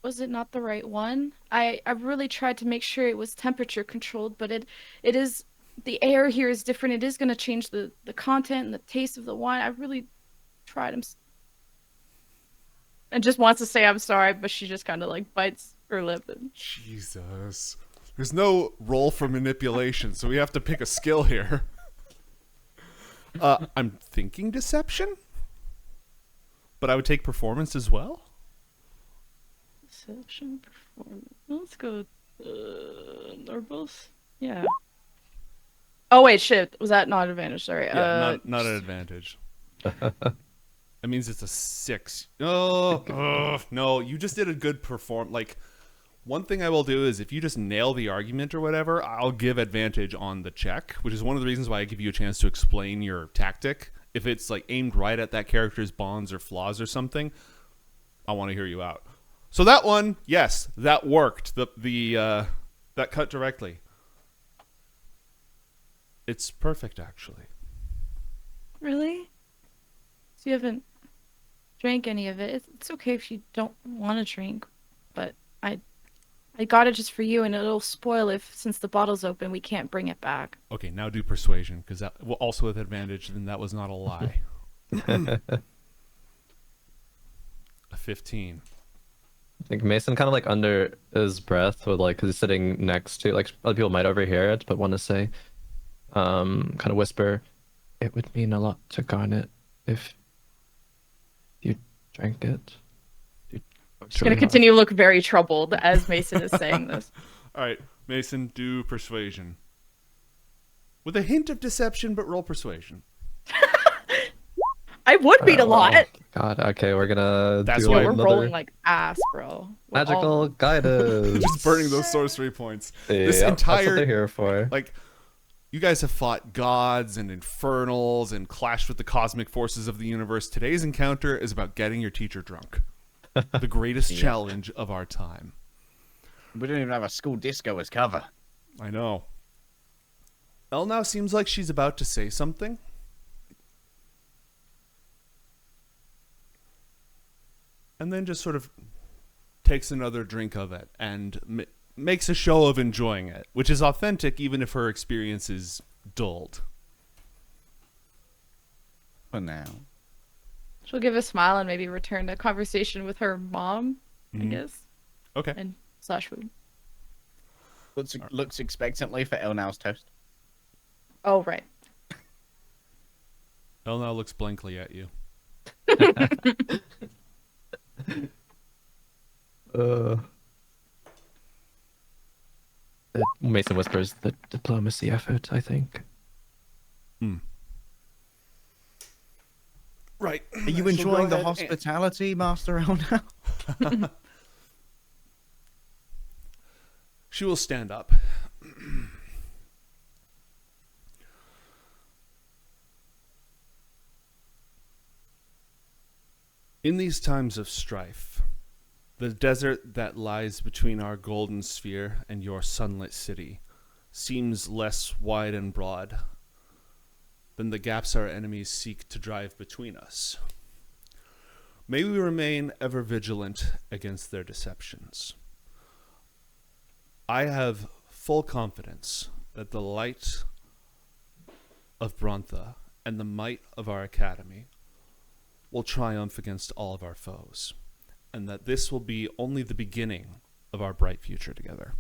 not the right one? I really tried to make sure it was temperature controlled, but it is, the air here is different. It is going to change the content and the taste of the wine. I really tried. And just wants to say I'm sorry, but she just kind of like bites her lip. And... Jesus. There's no role for manipulation, so we have to pick a skill here. I'm thinking deception, but I would take performance as well. Deception, performance. Let's go. Nervous. Yeah. Oh wait, shit. Was that not advantage? Sorry. Yeah, not an advantage. That means it's a 6. Oh, no, you just did a good like, one thing I will do is if you just nail the argument or whatever, I'll give advantage on the check, which is one of the reasons why I give you a chance to explain your tactic. If it's like aimed right at that character's bonds or flaws or something, I want to hear you out. So that one, yes, that worked. That cut directly. It's perfect, actually. Really? So you haven't drank any of it. It's okay if you don't want to drink, but I got it just for you, and it'll spoil if, since the bottle's open, we can't bring it back. Okay, now do persuasion, because that well, also with advantage, then that was not a lie. A 15. I think Mason kind of like under his breath with like, because he's sitting next to, like, other people might overhear it, but want to say, kind of whisper, it would mean a lot to Garnet if you drank it. She's gonna continue to look very troubled as Mason is saying this. All right, Mason, do persuasion. With a hint of deception, but roll persuasion. I would beat a lot. God, okay, we're gonna That's do why We're another rolling like ass, bro. We're magical all- guidance. Just burning those sorcery points. Yeah, This that's what entire they're here for. like You guys have fought gods and infernals and clashed with the cosmic forces of the universe. Today's encounter is about getting your teacher drunk. The greatest challenge of our time. We don't even have a school disco as cover. I know. Elnao seems like she's about to say something. And then just sort of takes another drink of it and makes a show of enjoying it, which is authentic even if her experience is dulled. For now. She'll give a smile and maybe return to conversation with her mom, I guess. Okay. And slash food. Looks expectantly for Elnao's toast. Oh, right. Elnao looks blankly at you. Mason whispers, the diplomacy effort, I think. Right. Are you enjoying the hospitality, Master Elnao? She will stand up. In these times of strife, the desert that lies between our golden sphere and your sunlit city seems less wide and broad than the gaps our enemies seek to drive between us. May we remain ever vigilant against their deceptions. I have full confidence that the light of Brontha and the might of our academy will triumph against all of our foes, and that this will be only the beginning of our bright future together.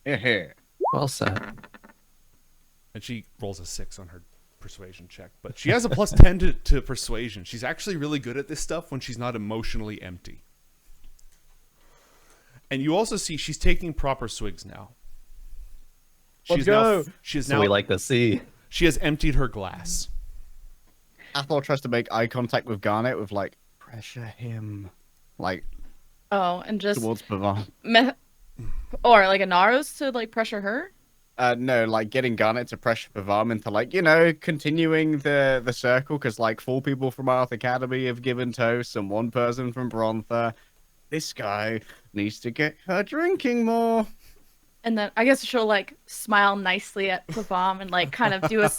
Well said. And she rolls a 6 on her persuasion check, but she has a plus 10 to persuasion. She's actually really good at this stuff when she's not emotionally empty. And you also see she's taking proper swigs now. Let's go. She is So now. we like to see. She has emptied her glass. Athalor tries to make eye contact with Garnet with like, pressure him. Like, Oh, and just towards Pavan. or like a Naros to like pressure her. No, like getting Garnet to pressure Pavam into like, you know, continuing the circle, because like 4 people from IOTH Academy have given toast and 1 person from Brontha. This guy needs to get her drinking more. And then I guess she'll like smile nicely at Pavam and like kind of do a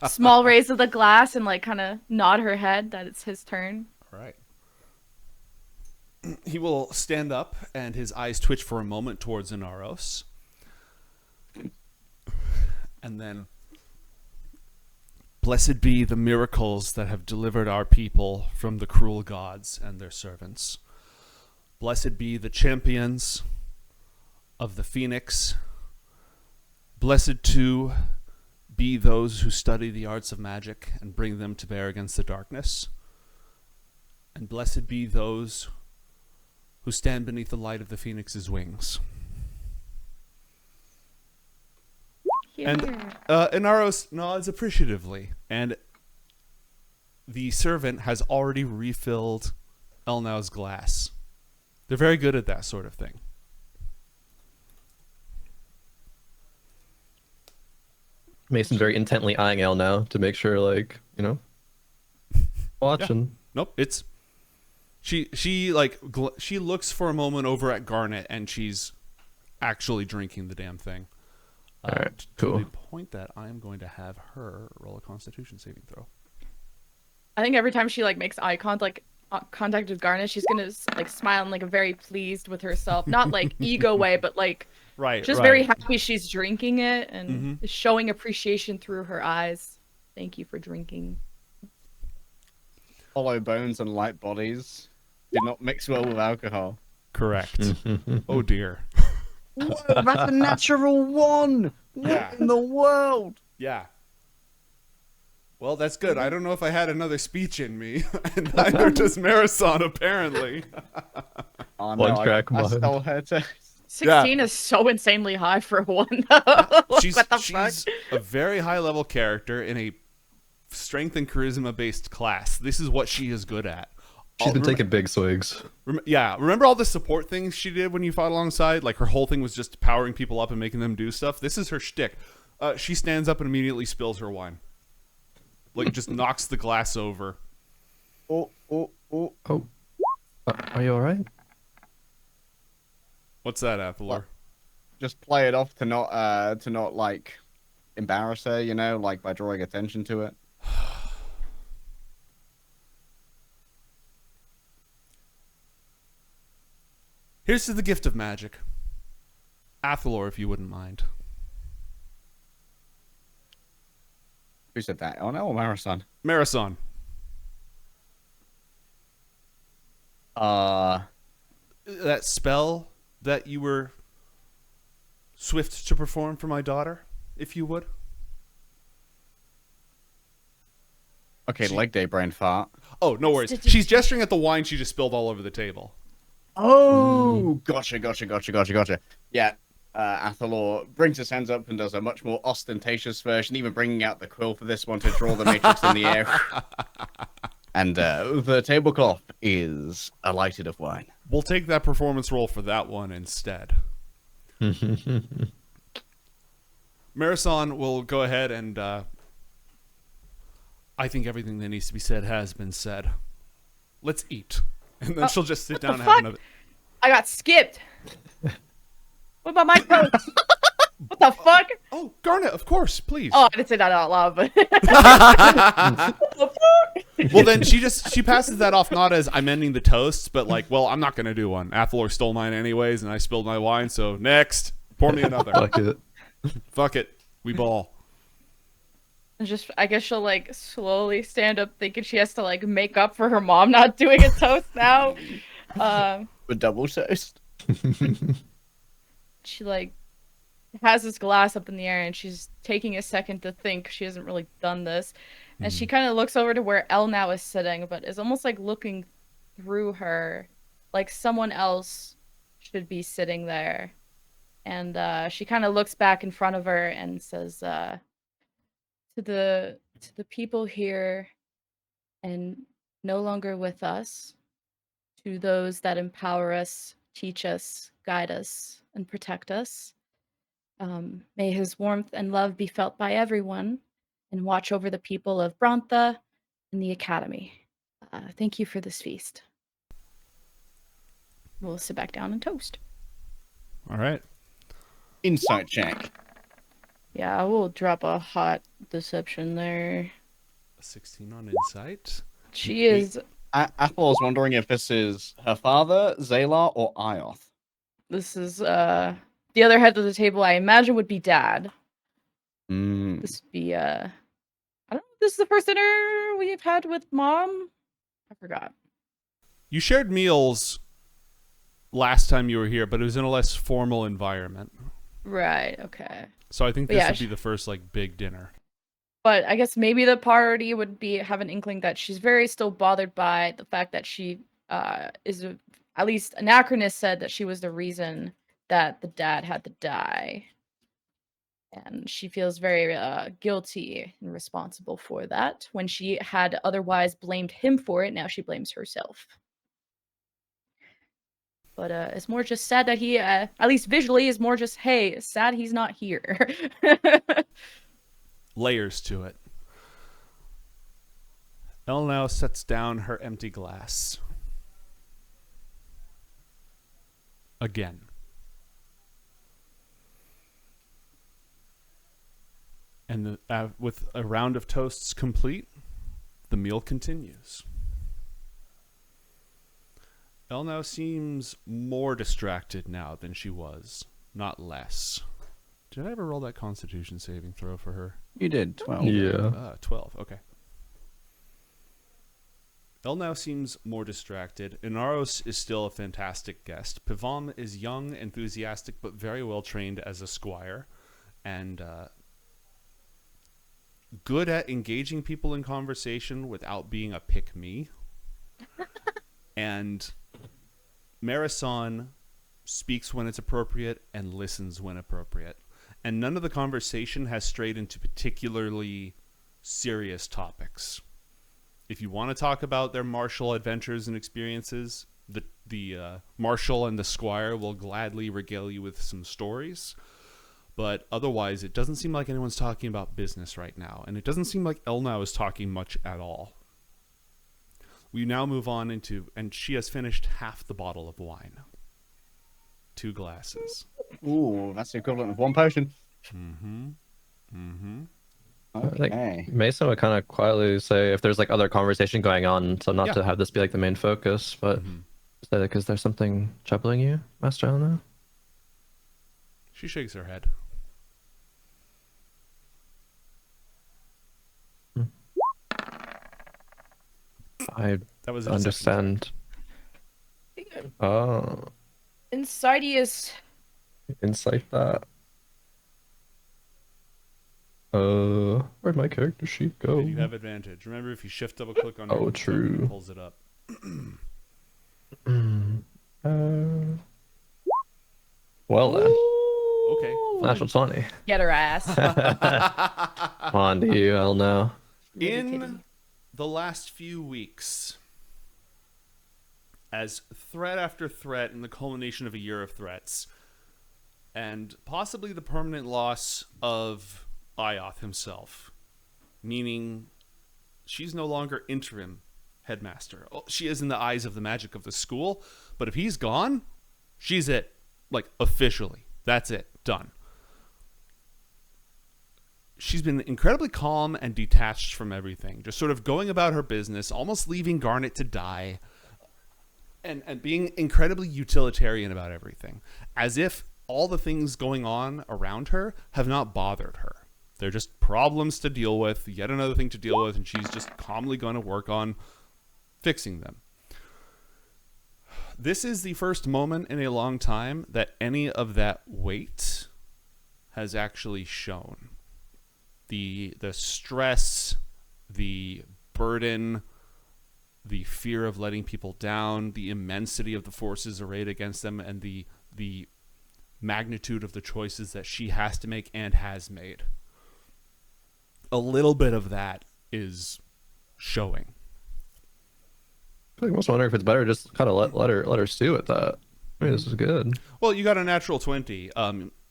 small raise of the glass and like kind of nod her head that it's his turn. All right. He will stand up and his eyes twitch for a moment towards Inaros. And then, blessed be the miracles that have delivered our people from the cruel gods and their servants. Blessed be the champions of the Phoenix. Blessed too be those who study the arts of magic and bring them to bear against the darkness. And blessed be those who stand beneath the light of the Phoenix's wings. Here. And Inaros nods appreciatively, and the servant has already refilled Elnao's glass. They're very good at that sort of thing. Mason's very intently eyeing Elnao to make sure, like, you know, watching. Nope, it's she she looks for a moment over at Garnet, and she's actually drinking the damn thing. All right, To cool. the point that I am going to have her roll a Constitution saving throw. I think every time she like makes eye contact with Garnet, she's gonna like smile and like a very pleased with herself, not like ego way, but like Right, just very happy she's drinking it and is showing appreciation through her eyes. Thank you for drinking. Hollow bones and light bodies do not mix well with alcohol. Correct. Oh dear. Whoa, that's a natural 1! Yeah. What in the world? Yeah. Well, that's good. I don't know if I had another speech in me, and neither does Marisol, apparently. Oh, no, One track I mind. stole her to... 16 is so insanely high for one. Like, She's what the fuck? a very high level character in a strength and charisma based class. This is what she is good at. She's been taking big swigs. Yeah, remember all the support things she did when you fought alongside? Like, her whole thing was just powering people up and making them do stuff. This is her shtick. She stands up and immediately spills her wine. Like, just knocks the glass over. Oh. Are you alright? What's that, Athalor? Just play it off to not like embarrass her, you know, like by drawing attention to it. Here's to the gift of magic. Athalor, if you wouldn't mind. Who said that? Oh no, Marathon. Marathon. That spell that you were swift to perform for my daughter, if you would. Okay, leg day brain fart. Oh, no worries. She's gesturing at the wine she just spilled all over the table. Oh, gotcha. Yeah, Athalor brings his hands up and does a much more ostentatious version, even bringing out the quill for this one to draw the matrix in the air. And the tablecloth is alighted of wine. We'll take that performance roll for that one instead. Marathon will go ahead and I think everything that needs to be said has been said. Let's eat. And then she'll just sit down and have another. I got skipped. What about my toast? What the fuck? Oh, Garnet, of course, please. Oh, I didn't say that out loud, but. What the fuck? Well, then she passes that off not as I'm ending the toast, but like, well, I'm not gonna do one. Athalor stole mine anyways, and I spilled my wine, so next, pour me another. Fuck it. Fuck it, we ball. I guess she'll like slowly stand up, thinking she has to like make up for her mom not doing a toast now. A double toast. She like has this glass up in the air, and she's taking a second to think. She hasn't really done this, and she kind of looks over to where Elnao is sitting, but is almost like looking through her, like someone else should be sitting there. And she kind of looks back in front of her and says, to the people here and no longer with us, to those that empower us, teach us, guide us, and protect us, may his warmth and love be felt by everyone, and watch over the people of Brontha and the Academy. Thank you for this feast. We'll sit back down and toast. All right. Insight check. Yeah, I will drop a hot deception there. A 16 on insight. She is. Athalor's wondering if this is her father, Zalar, or IOTH. This is the other head of the table. I imagine would be Dad. This would be I don't know. This is the first dinner we've had with Mom. I forgot. You shared meals last time you were here, but it was in a less formal environment. Right. Okay. So I think this would be the first like big dinner. But I guess maybe the party would have an inkling that she's very still bothered by the fact that she is at least Anacra said that she was the reason that the dad had to die, and she feels very guilty and responsible for that. When she had otherwise blamed him for it, now she blames herself. But it's more just sad that he, at least visually, is more just, hey, sad he's not here. Layers to it. Elnao sets down her empty glass. Again. And with a round of toasts complete, the meal continues. Elnao seems more distracted now than she was, not less. Did I ever roll that Constitution saving throw for her? You did, 12. Yeah. 12, okay. Elnao seems more distracted. Inaros is still a fantastic guest. Pivam is young, enthusiastic, but very well trained as a squire, and good at engaging people in conversation without being a pick-me. And Marathon speaks when it's appropriate and listens when appropriate. And none of the conversation has strayed into particularly serious topics. If you want to talk about their martial adventures and experiences, the marshal and the squire will gladly regale you with some stories. But otherwise, it doesn't seem like anyone's talking about business right now. And it doesn't seem like Elnao is talking much at all. We now move on into, and she has finished half the bottle of wine. 2 glasses. Ooh, that's the equivalent of 1 potion. Mm-hmm. Mm-hmm. I think Okay. Mason would kind of quietly say if there's like other conversation going on, so not Yeah. to have this be like the main focus, but is there something troubling you, Master Elnao? She shakes her head. I That was a deception check. understand. Oh, Insidious. insight that. Where'd my character sheet go? You have advantage. Remember, if you shift double click on Oh, your true. it pulls it up. Well then, Okay. natural 20. Get her ass. Come on to you, Elnao. In the last few weeks, as threat after threat in the culmination of a year of threats, and possibly the permanent loss of IOTH himself, meaning she's no longer interim headmaster. She is in the eyes of the magic of the school, but if he's gone, she's it. Like, officially. That's it. Done. She's been incredibly calm and detached from everything, just sort of going about her business, almost leaving Garnet to die, and being incredibly utilitarian about everything, as if all the things going on around her have not bothered her. They're just problems to deal with, yet another thing to deal with, and she's just calmly going to work on fixing them. This is the first moment in a long time that any of that weight has actually shown. The stress, the burden, the fear of letting people down, the immensity of the forces arrayed against them, and the magnitude of the choices that she has to make and has made. A little bit of that is showing. I was wondering if it's better just kind of let her stew at that. I mean, this is good. Well, you got a natural 20.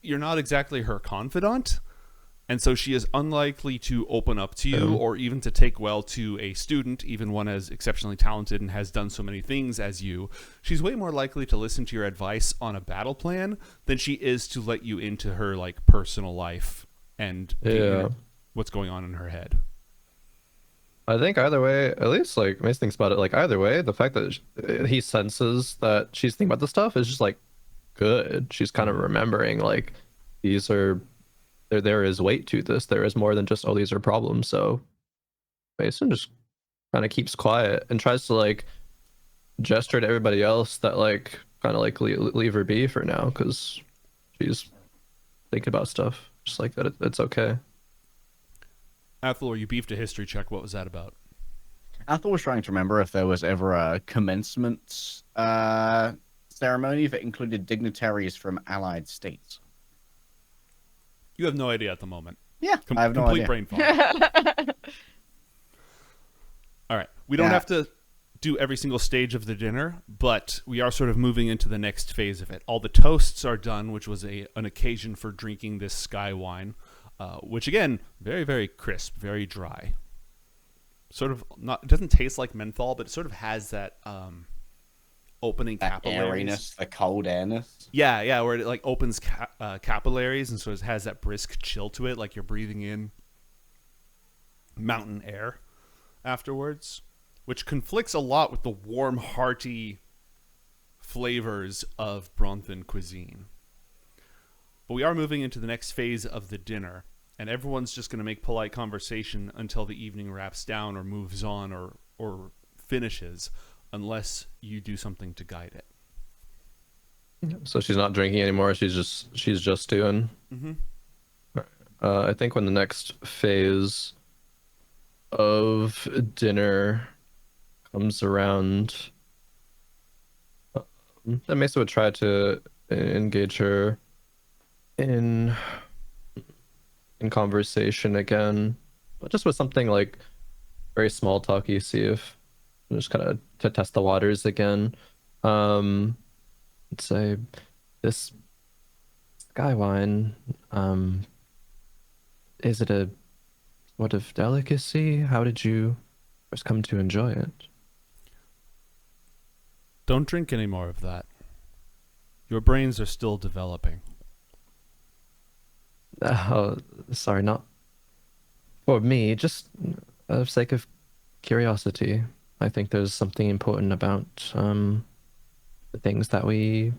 You're not exactly her confidant, and so she is unlikely to open up to you or even to take well to a student, even one as exceptionally talented and has done so many things as you. She's way more likely to listen to your advice on a battle plan than she is to let you into her like personal life and what's going on in her head. I think either way, at least like Mace thinks about it, like either way, the fact that he senses that she's thinking about this stuff is just like good. She's kind of remembering like these are there is weight to this. There is more than just, oh, these are problems. So Mason just kind of keeps quiet and tries to like gesture to everybody else that like kind of like leave her be for now, because she's thinking about stuff just like that. It's okay. Athalor, you beefed a history check. What was that about? Athel was trying to remember if there was ever a commencement ceremony that included dignitaries from allied states. You have no idea at the moment. Yeah, I have no Complete idea. brain fog. All right. We don't have to do every single stage of the dinner, but we are sort of moving into the next phase of it. All the toasts are done, which was an occasion for drinking this sky wine, which again, very, very crisp, very dry. Sort of not, it doesn't taste like menthol, but it sort of has that opening That capillaries. airiness, the cold airness. Yeah, where it like opens capillaries and so it has that brisk chill to it, like you're breathing in mountain air afterwards, which conflicts a lot with the warm, hearty flavors of Bronthan cuisine. But we are moving into the next phase of the dinner, and everyone's just going to make polite conversation until the evening wraps down or moves on or finishes, unless you do something to guide it. So she's not drinking anymore. She's just doing. Mm-hmm. I think when the next phase of dinner comes around, then Mesa would try to engage her in conversation again, but just with something like very small talky, see if just kind of to test the waters again. Let's say this sky wine, is it a sort of delicacy? How did you first come to enjoy it? Don't drink any more of that. Your brains are still developing. Oh, sorry, not for me, just for the sake of curiosity. I think there's something important about the things that we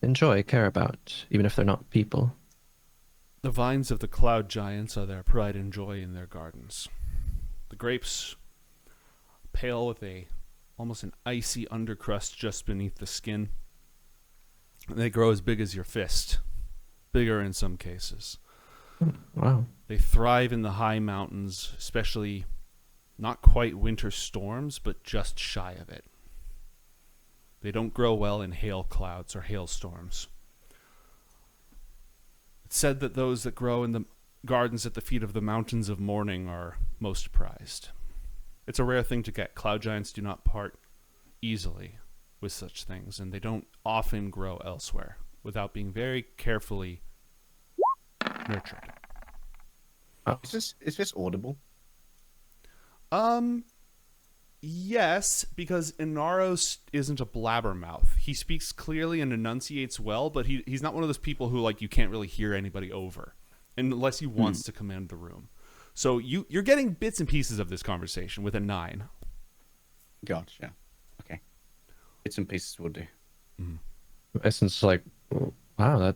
enjoy, care about, even if they're not people. The vines of the cloud giants are their pride and joy in their gardens. The grapes, pale with almost an icy undercrust just beneath the skin. And they grow as big as your fist, bigger in some cases. Wow. They thrive in the high mountains, especially not quite winter storms, but just shy of it. They don't grow well in hail clouds or hailstorms. It's said that those that grow in the gardens at the feet of the mountains of morning are most prized. It's a rare thing to get. Cloud giants do not part easily with such things, and they don't often grow elsewhere without being very carefully nurtured. Is this audible? Yes, because Inaros isn't a blabbermouth. He speaks clearly and enunciates well, but he's not one of those people who, like, you can't really hear anybody over unless he wants to command the room. So you're getting bits and pieces of this conversation with a 9. Gotcha. Okay. Bits and pieces will do. Essence, like, wow,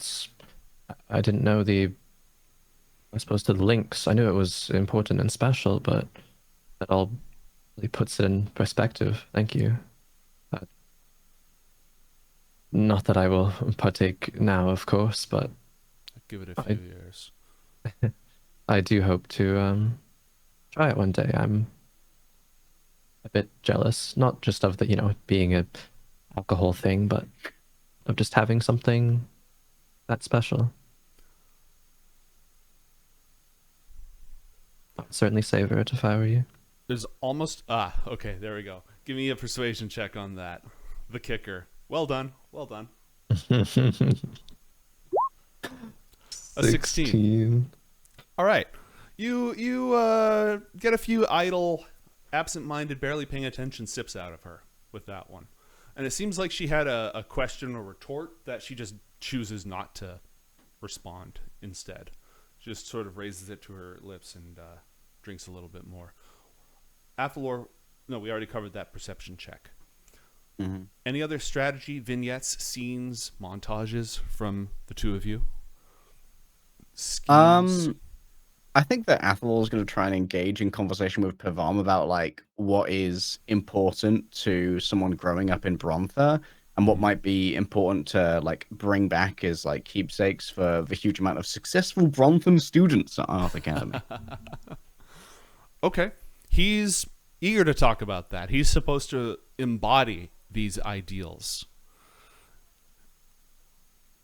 I didn't know I suppose the links. I knew it was important and special, but that all really puts it in perspective. Thank you. Not that I will partake now, of course, but Give it a few years. I do hope to try it one day. I'm a bit jealous, not just of the, being a alcohol thing, but of just having something that special. I'd certainly savor it if I were you. There's almost... okay, there we go. Give me a persuasion check on that. The kicker. Well done. Well done. A 16. All right. You get a few idle, absent-minded, barely paying attention sips out of her with that one. And it seems like she had a question or retort that she just chooses not to respond instead. She just sort of raises it to her lips and drinks a little bit more. Athalor, no, we already covered that perception check. Mm-hmm. Any other strategy, vignettes, scenes, montages from the two of you? Schemes? I think that Athalor is going to try and engage in conversation with Pavam about like what is important to someone growing up in Brontha and what might be important to like bring back as like keepsakes for the huge amount of successful Bronthan students at IOTH Academy. Okay. He's eager to talk about that. He's supposed to embody these ideals.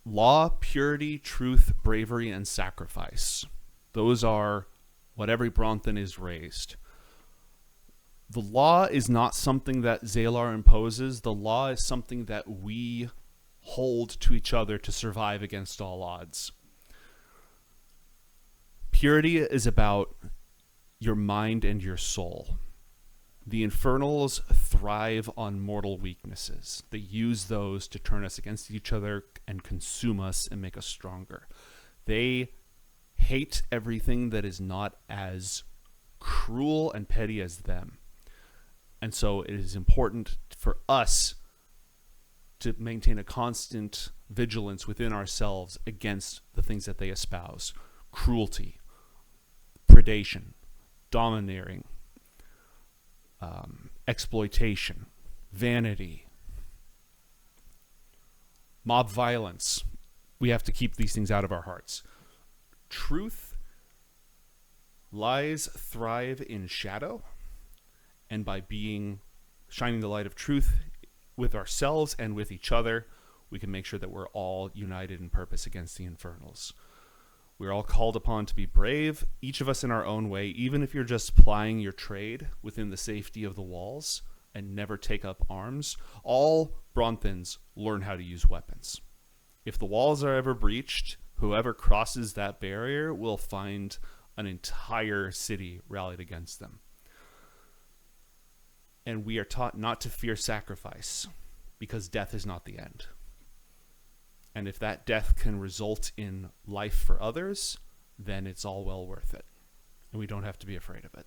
Law, purity, truth, bravery, and sacrifice. Those are what every Bronthan is raised. The law is not something that Zalar imposes. The law is something that we hold to each other to survive against all odds. Purity is about your mind and your soul. The Infernals thrive on mortal weaknesses. They use those to turn us against each other and consume us and make us stronger. They hate everything that is not as cruel and petty as them. And so it is important for us to maintain a constant vigilance within ourselves against the things that they espouse. Cruelty, predation, domineering, exploitation, vanity, mob violence. We have to keep these things out of our hearts. Truth, lies thrive in shadow, and by shining the light of truth with ourselves and with each other, we can make sure that we're all united in purpose against the Infernals. We're all called upon to be brave, each of us in our own way, even if you're just plying your trade within the safety of the walls and never take up arms. All Bronthans learn how to use weapons. If the walls are ever breached, whoever crosses that barrier will find an entire city rallied against them. And we are taught not to fear sacrifice, because death is not the end. And if that death can result in life for others, then it's all well worth it. And we don't have to be afraid of it.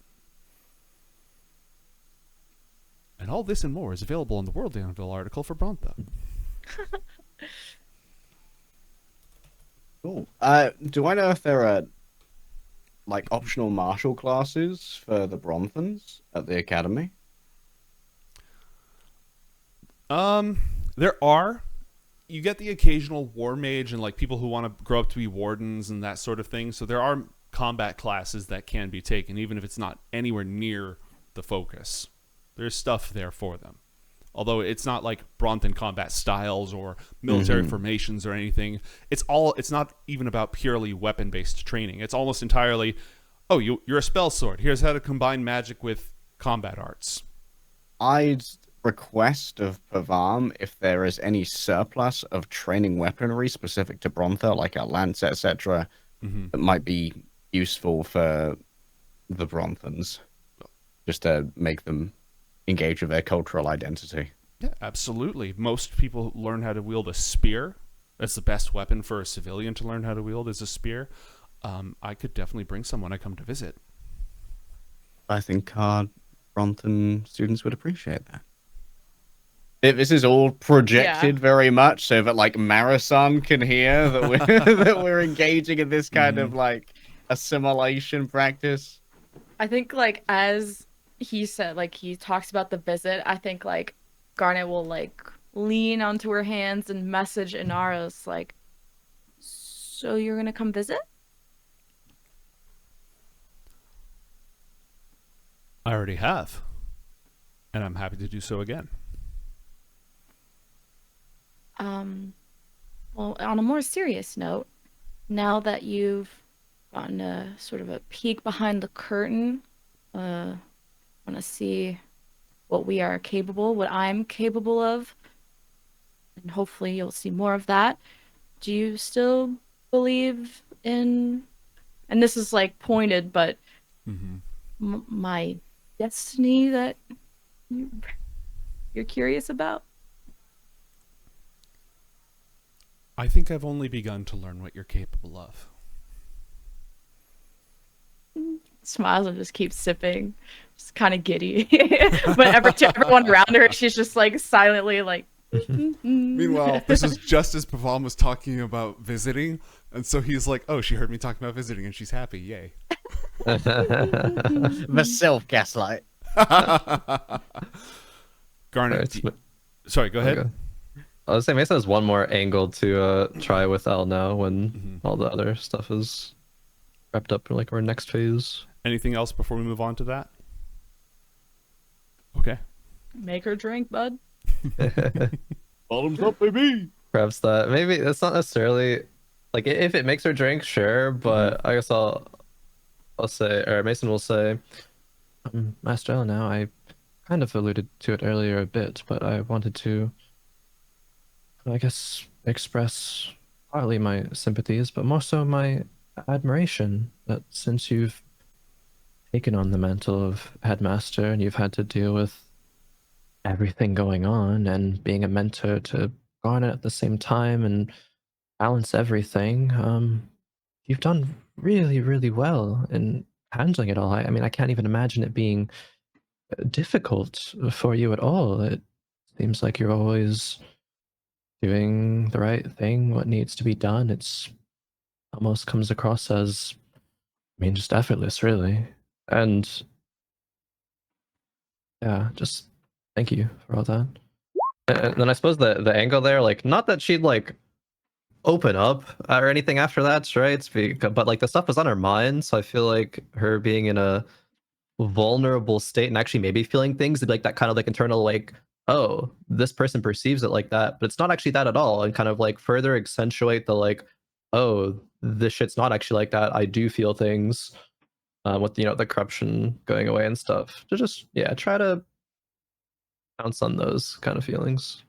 And all this and more is available in the World Anvil article for Brontha. Cool. Do I know if there are like optional martial classes for the Bronthans at the academy? There are. You get the occasional war mage and like people who want to grow up to be wardens and that sort of thing. So there are combat classes that can be taken, even if it's not anywhere near the focus. There's stuff there for them. Although it's not like Bronthan combat styles or military formations or anything. It's not even about purely weapon-based training. It's almost entirely, oh, you're a spell sword. Here's how to combine magic with combat arts. I'd request of Pavam if there is any surplus of training weaponry specific to Brontha, like a lance, etc., that might be useful for the Bronthans, just to make them engage with their cultural identity. Yeah, absolutely. Most people learn how to wield a spear. That's the best weapon for a civilian to learn how to wield, is a spear. I could definitely bring someone I come to visit. I think our Bronthan students would appreciate that. This is all projected very much so that like Marasan can hear that we're that we're engaging in this kind of like assimilation practice. I think like as he said, like he talks about the visit, I think like Garnet will like lean onto her hands and message Inaros like, so you're gonna come visit? I already have. And I'm happy to do so again. Well, on a more serious note, now that you've gotten a sort of a peek behind the curtain, want to see what we are capable, what I'm capable of, and hopefully you'll see more of that. Do you still believe in, and this is like pointed, but my destiny that you're curious about? I think I've only begun to learn what you're capable of. Smiles and just keeps sipping, just kind of giddy. But everyone around her, she's just like silently like. Meanwhile, this is just as Pavam was talking about visiting, and so he's like, "Oh, she heard me talking about visiting, and she's happy. Yay!" The self-gaslight. Garnet, sorry, go ahead. Okay. I was saying Mason has one more angle to try with Elnao when all the other stuff is wrapped up in like our next phase. Anything else before we move on to that? Okay. Make her drink, bud. Bottoms up, baby. Perhaps that maybe it's not necessarily like if it makes her drink, sure, but I guess I'll say, or Mason will say, Master Elnao, I kind of alluded to it earlier a bit, but I wanted to, I guess, express partly my sympathies, but more so my admiration that since you've taken on the mantle of headmaster and you've had to deal with everything going on and being a mentor to Garnet at the same time and balance everything, you've done really, really well in handling it all. I mean, I can't even imagine it being difficult for you at all. It seems like you're always doing the right thing, what needs to be done. It's almost comes across as, I mean, just effortless, really. And yeah, just thank you for all that. And then I suppose the angle there, like, not that she'd like open up or anything after that, right? But like the stuff was on her mind, so I feel like her being in a vulnerable state and actually maybe feeling things, like that kind of like internal like, oh, this person perceives it like that, but it's not actually that at all, and kind of like further accentuate the like, oh, this shit's not actually like that. I do feel things with the corruption going away and stuff. To just try to bounce on those kind of feelings.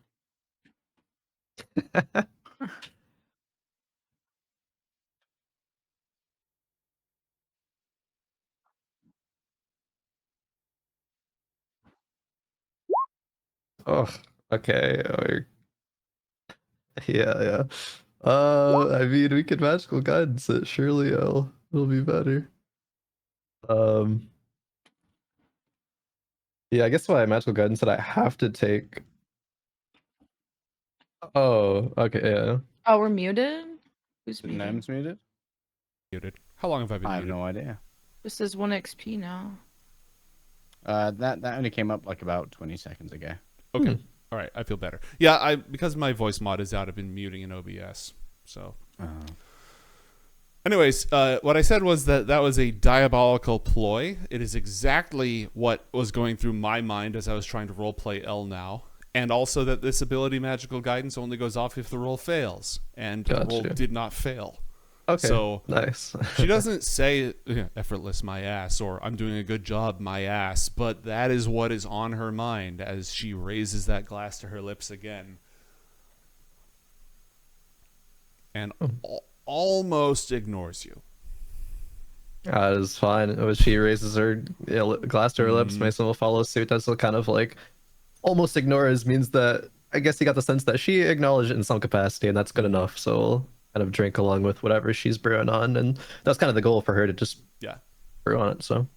Oh, okay. Yeah. I mean, we could magical guidance it. Surely it'll be better. Yeah, I guess why magical guidance that I have to take. Oh, okay, yeah. Oh, we're muted? Who's The muted? gnome's muted? Muted. How long have I been I have muted? no idea. This is 1 XP now. That only came up like about 20 seconds ago. Okay. All right. I feel better. Yeah, because my voice mod is out, I've been muting in OBS. So. Anyways, what I said was that was a diabolical ploy. It is exactly what was going through my mind as I was trying to roleplay Elnao. And also that this ability, magical guidance, only goes off if the roll fails. And the roll did not fail. Okay, so nice. She doesn't say effortless my ass or I'm doing a good job my ass, but that is what is on her mind as she raises that glass to her lips again. And almost ignores you. That is fine. When she raises her glass to her lips, Mason will follow suit. That's kind of like almost ignores means that I guess he got the sense that she acknowledged it in some capacity, and that's good enough. So we'll kind of drink along with whatever she's brewing on, and that's kind of the goal for her to just brew on it. So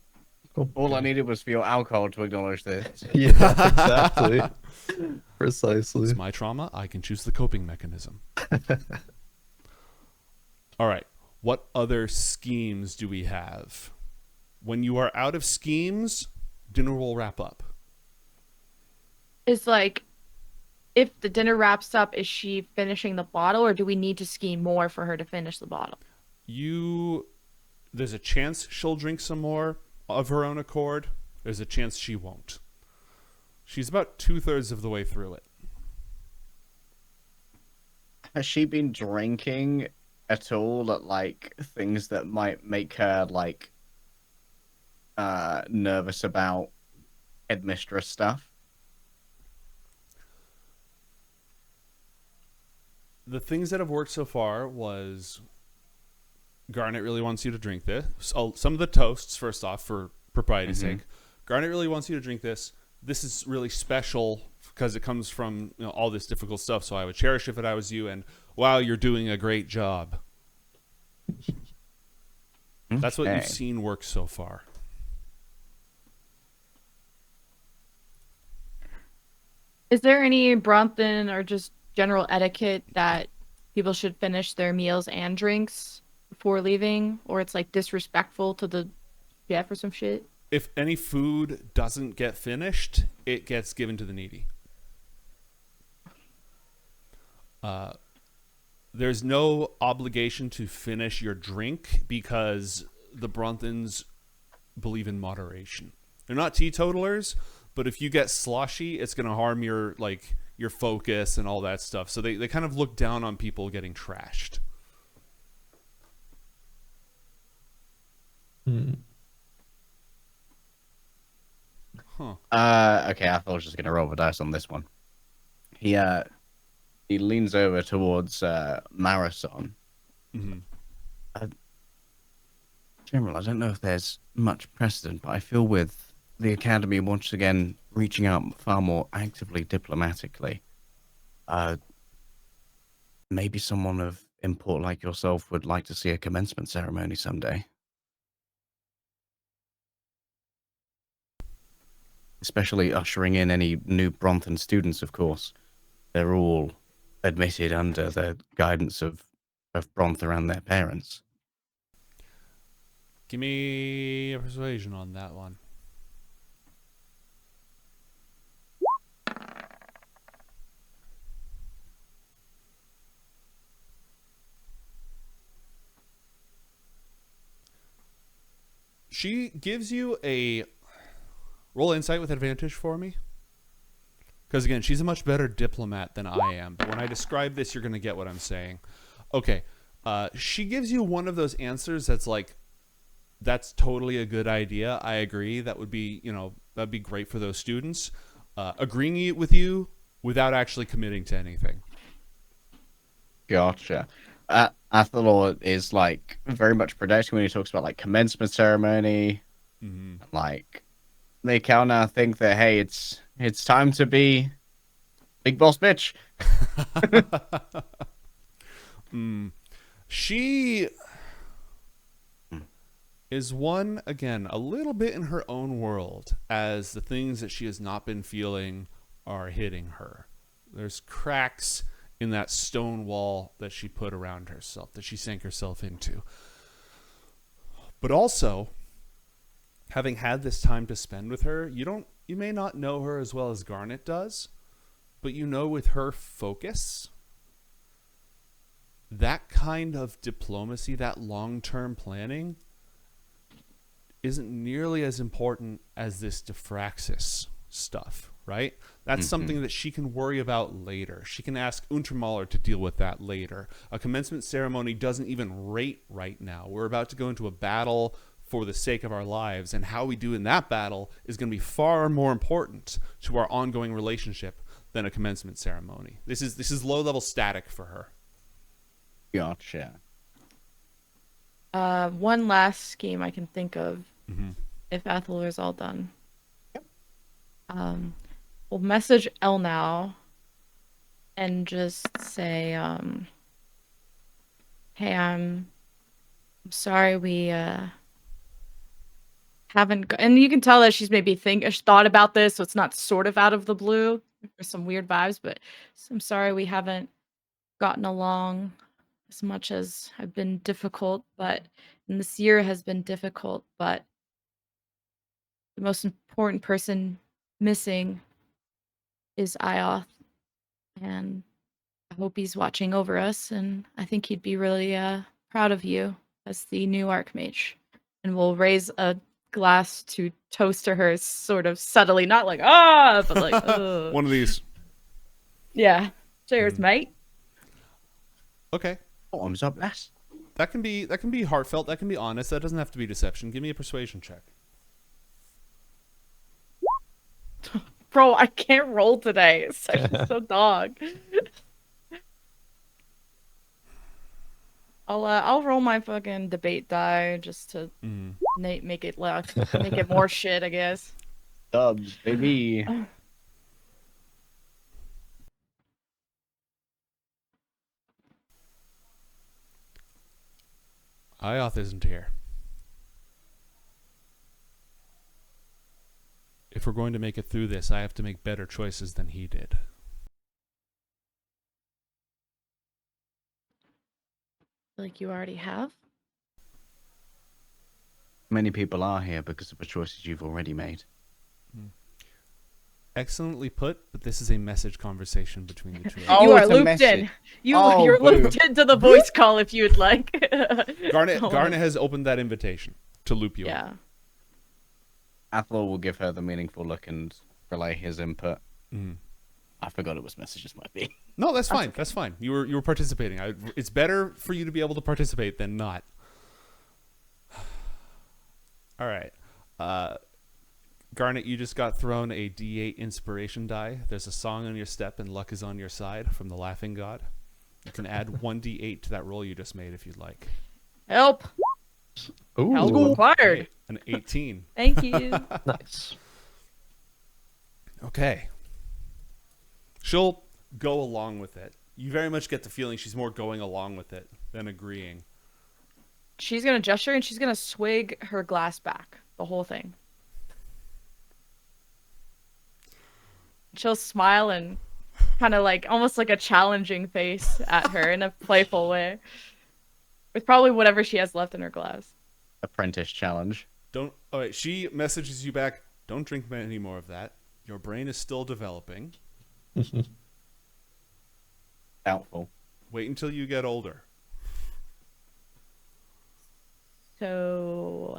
cool. All I needed was for your alcohol to acknowledge this. Yeah, exactly. Precisely. It's my trauma. I can choose the coping mechanism. All right. What other schemes do we have? When you are out of schemes, dinner will wrap up. Is like, if the dinner wraps up, is she finishing the bottle, or do we need to scheme more for her to finish the bottle? There's a chance she'll drink some more of her own accord. There's a chance she won't. She's about 2/3 of the way through it. Has she been drinking at all at like things that might make her like nervous about headmistress stuff? The things that have worked so far was Garnet really wants you to drink this. So some of the toasts, first off, for propriety's sake. Garnet really wants you to drink this. This is really special because it comes from all this difficult stuff, so I would cherish if I was you, and wow, you're doing a great job. That's what you've seen work so far. Is there any Brontha or just general etiquette that people should finish their meals and drinks before leaving, or it's like disrespectful to the chef or some shit? If any food doesn't get finished, it gets given to the needy. There's no obligation to finish your drink because the Bronthans believe in moderation. They're not teetotalers, but if you get sloshy, it's going to harm your focus and all that stuff. So they kind of look down on people getting trashed. Huh. Okay, I thought I was just gonna roll the dice on this one. He leans over towards Marathon. General, I don't know if there's much precedent, but I feel with the Academy once again reaching out far more actively diplomatically, maybe someone of import like yourself would like to see a commencement ceremony someday. Especially ushering in any new Bronthan students, of course. They're all admitted under the guidance of Brontha and their parents. Give me a persuasion on that one. She gives you a roll insight with advantage for me. Because again, she's a much better diplomat than I am. But when I describe this, you're going to get what I'm saying. Okay. She gives you one of those answers that's like, that's totally a good idea. I agree. That would be, that'd be great for those students. Agreeing with you without actually committing to anything. Gotcha. Athalor is like very much protecting when he talks about like commencement ceremony. Like they kind of think that, hey, it's time to be big boss bitch. She is one, again, a little bit in her own world as the things that she has not been feeling are hitting her. There's cracks in that stone wall that she put around herself, that she sank herself into. But also, having had this time to spend with her, you may not know her as well as Garnet does, but with her focus, that kind of diplomacy, that long-term planning, isn't nearly as important as this Diffraxis stuff, right? That's something that she can worry about later. She can ask Untermaler to deal with that later. A commencement ceremony doesn't even rate right now. We're about to go into a battle for the sake of our lives, and how we do in that battle is going to be far more important to our ongoing relationship than a commencement ceremony. This is low-level static for her. Gotcha. One last scheme I can think of, if Athalor is all done. Yep. We'll message Elnao and just say, hey, I'm sorry we haven't and you can tell that she's maybe thought about this, so it's not sort of out of the blue. There's some weird vibes, but I'm sorry we haven't gotten along as much as I've been difficult, and this year has been difficult, but the most important person missing is IOTH, and I hope he's watching over us, and I think he'd be really proud of you as the new Archmage. And we'll raise a glass to toast to her sort of subtly, not like, but like, One of these. Yeah. Cheers, mate. Okay. Bottoms up, lass. That can be heartfelt. That can be honest. That doesn't have to be deception. Give me a persuasion check. Bro, I can't roll today. It's actually so dog. I'll roll my fucking debate die just to make it more shit, I guess. Dubs, baby. IOTH isn't here. If we're going to make it through this, I have to make better choices than he did. Like you already have? Many people are here because of the choices you've already made. Excellently put, but this is a message conversation between the two of you. Oh, You are it's a looped message. in. You're boo. looped into the voice call if you'd like. Garnet has opened that invitation to loop you in. Yeah. Athalor will give her the meaningful look and relay his input. I forgot it was messages might be. No, that's fine. That's fine. You were participating. It's better for you to be able to participate than not. All right. Garnet, you just got thrown a D8 inspiration die. There's a song on your step and luck is on your side from the Laughing God. You can add 1d8 to that roll you just made if you'd like. Help. Ooh, Help required. An 18. Thank you. nice. Okay. She'll go along with it. You very much get the feeling she's more going along with it than agreeing. She's going to gesture and she's going to swig her glass back. The whole thing. She'll smile and kind of like, almost like a challenging face at her in a playful way. With probably whatever she has left in her glass. Apprentice challenge. All right, she messages you back, don't drink any more of that. Your brain is still developing. Doubtful. Wait until you get older. So,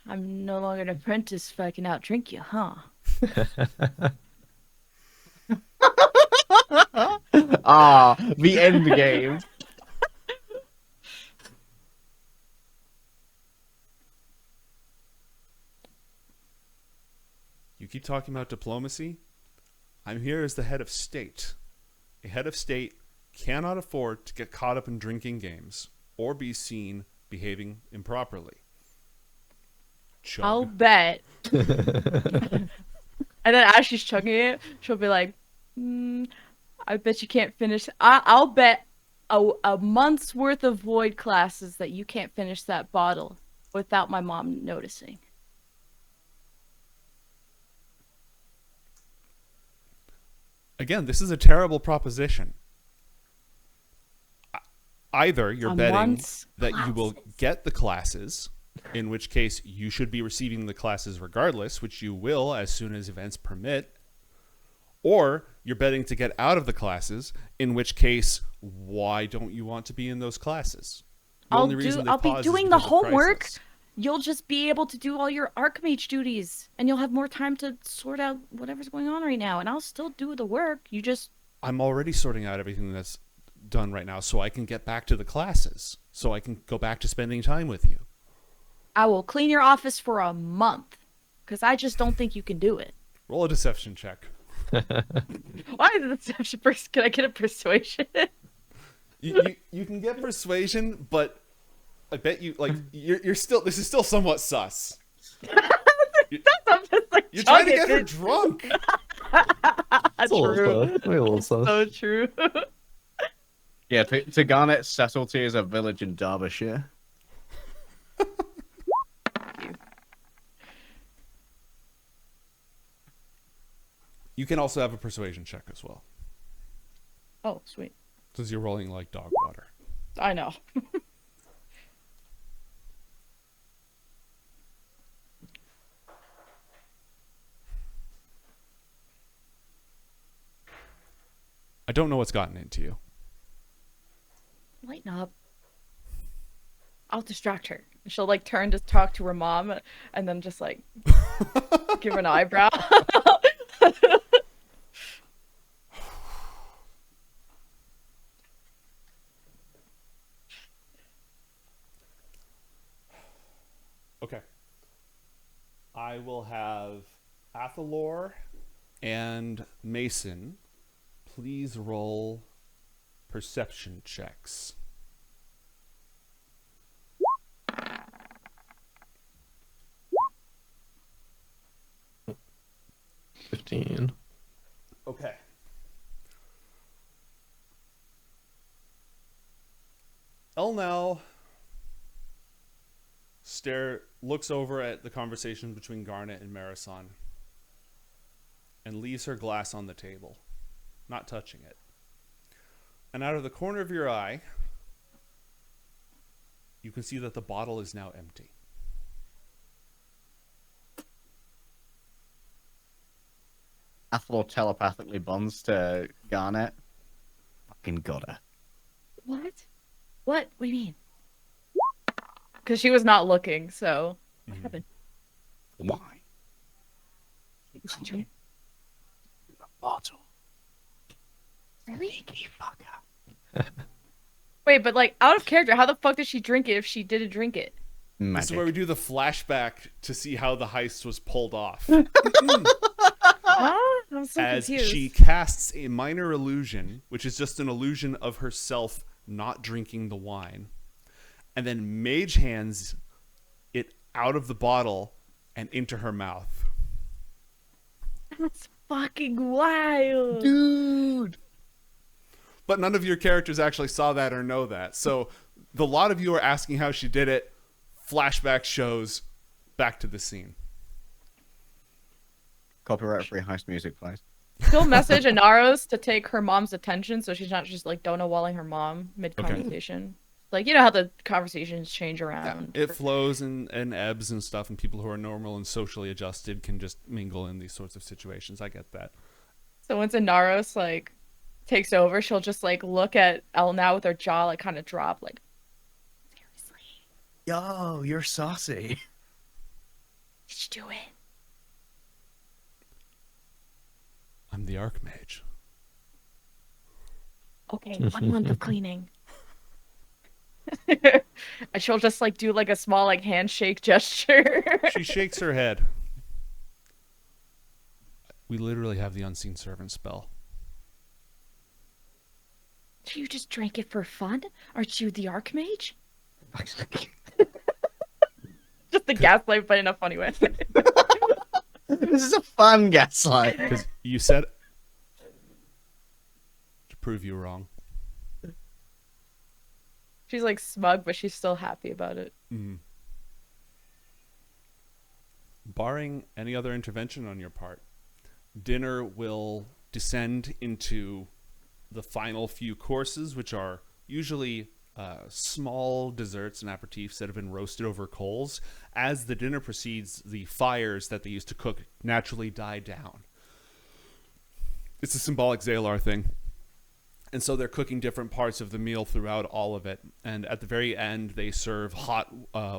I'm no longer an apprentice if I can outdrink you, huh? The end game. You keep talking about diplomacy. I'm here as the head of state. A head of state cannot afford to get caught up in drinking games or be seen behaving improperly. Chug. I'll bet. And then as she's chugging it, she'll be like, I bet you can't finish. I'll bet a month's worth of void classes that you can't finish that bottle without my mom noticing. Again, this is a terrible proposition. Either you're betting that you will get the classes, in which case you should be receiving the classes regardless, which you will as soon as events permit, or you're betting to get out of the classes, in which case, why don't you want to be in those classes? I'll be doing the homework. You'll just be able to do all your Archmage duties, and you'll have more time to sort out whatever's going on right now, and I'll still do the work. I'm already sorting out everything that's done right now so I can get back to the classes, so I can go back to spending time with you. I will clean your office for a month, because I just don't think you can do it. Roll a deception check. Why is it deception first? Can I get a persuasion? You can get persuasion, but I bet you you're still. This is still somewhat sus. You're trying to get her drunk. True. So true. Yeah, to Garnet, subtlety is a village in Derbyshire. You can also have a persuasion check as well. Oh, sweet. Since you're rolling like dog water. I know. I don't know what's gotten into you. Lighten up. I'll distract her. She'll like turn to talk to her mom and then just like give her an eyebrow. Okay. I will have Athalor and Mason please roll perception checks. $15. Okay. Elnao looks over at the conversation between Garnet and Marisol and leaves her glass on the table, not touching it. And out of the corner of your eye, you can see that the bottle is now empty. Athalor telepathically bonds to Garnet. Fucking got her. What? What do you mean? Because she was not looking, so what happened? Why? The bottle. Really? Fucker. Wait, but like out of character, how the fuck did she drink it if she didn't drink it? Magic. This is where we do the flashback to see how the heist was pulled off. Huh? I'm so As confused. she casts a minor illusion, which is just an illusion of herself not drinking the wine, and then mage hands it out of the bottle and into her mouth. That's fucking wild. Dude! But none of your characters actually saw that or know that. So the lot of you are asking how she did it. Flashback shows back to the scene. Copyright free heist music, please. Still message Inaros to take her mom's attention so she's not just like donut-walling her mom mid-conversation. Okay. Like, you know how the conversations change around. Yeah, it flows and ebbs and stuff, and people who are normal and socially adjusted can just mingle in these sorts of situations. I get that. So once Inaros like takes over, she'll just like look at Elnao with her jaw like kind of drop, like, seriously? Yo, you're saucy. Did you do it? I'm the Archmage. Okay, 1 month of cleaning. And she'll just like do like a small like handshake gesture. She shakes her head. We literally have the unseen servant spell. You just drank it for fun? Aren't you the Archmage? Just the gaslight, but in a funny way. This is a fun gaslight. Because you said to prove you wrong. She's like smug, but she's still happy about it. Mm. Barring any other intervention on your part, dinner will descend into the final few courses, which are usually small desserts and aperitifs that have been roasted over coals. As the dinner proceeds, the fires that they used to cook naturally die down. It's a symbolic Zalar thing. And so they're cooking different parts of the meal throughout all of it. And at the very end, they serve hot,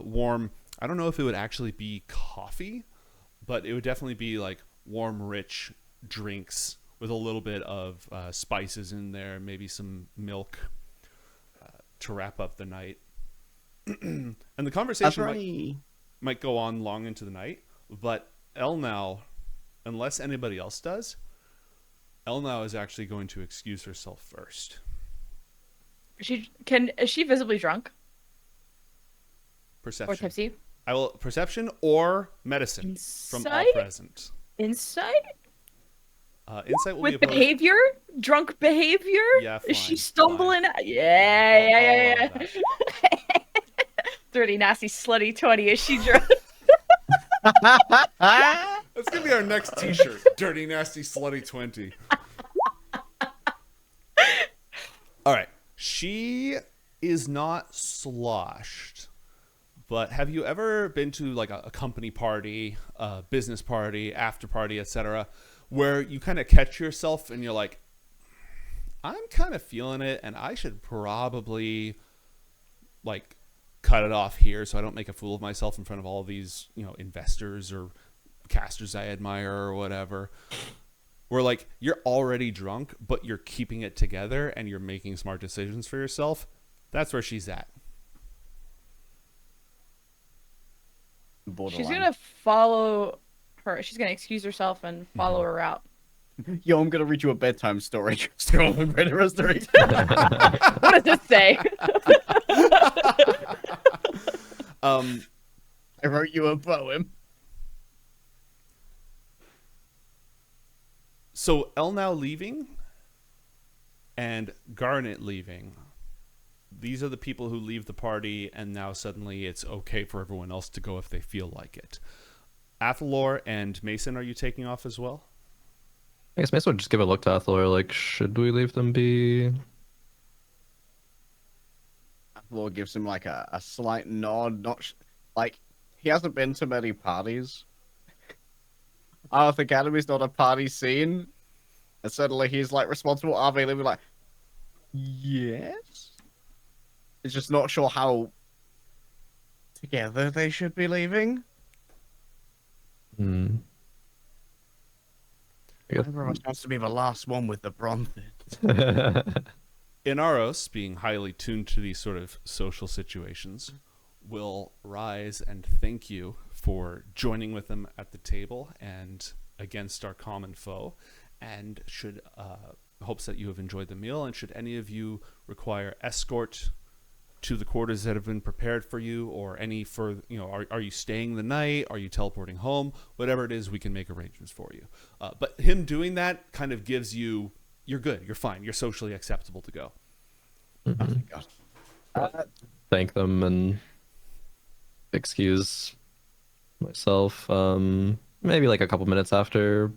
warm, I don't know if it would actually be coffee, but it would definitely be like warm, rich drinks with a little bit of spices in there, maybe some milk to wrap up the night. And the conversation might go on long into the night, but Elnao, unless anybody else does, Elnao is actually going to excuse herself first. Is she visibly drunk? Perception. Or tipsy? I will perception or medicine Insight? from all present. Insight? Insight will With be opposed. behavior? Drunk behavior? Yeah, Is she fine, stumbling? fine. Yeah. All of that. Dirty, nasty, slutty 20. Is she drunk? That's gonna be our next T-shirt. Dirty, nasty, slutty 20. All right. She is not sloshed, but have you ever been to like a company party, a business party, after party, etc., where you kind of catch yourself and you're like, I'm kind of feeling it, and I should probably like cut it off here so I don't make a fool of myself in front of all these, investors or casters I admire or whatever. Where like you're already drunk, but you're keeping it together and you're making smart decisions for yourself. That's where she's at. She's gonna follow her. She's gonna excuse herself and follow her out. Yo, I'm gonna read you a bedtime story. What What does this say? I wrote you a poem. So Elnao leaving and Garnet leaving. These are the people who leave the party, and now suddenly it's okay for everyone else to go if they feel like it. Athalor and Mason, are you taking off as well? I guess Mason would just give a look to Athalor, like, should we leave them be? Athalor gives him like a slight nod, like he hasn't been to many parties. IOTH Academy's not a party scene, and suddenly he's like responsible. Are they living like, yes? He's just not sure how together they should be leaving. Hmm. Everyone wants to be the last one with the Brontha. Inaros, being highly tuned to these sort of social situations, will rise and thank you for joining with them at the table and against our common foe, and should hopes that you have enjoyed the meal, and should any of you require escort to the quarters that have been prepared for you, or any further, are you staying the night, are you teleporting home, whatever it is, we can make arrangements for you. But him doing that kind of gives you, you're good, you're fine, you're socially acceptable to go. Oh my god. Thank them and excuse myself. Maybe like a couple minutes after,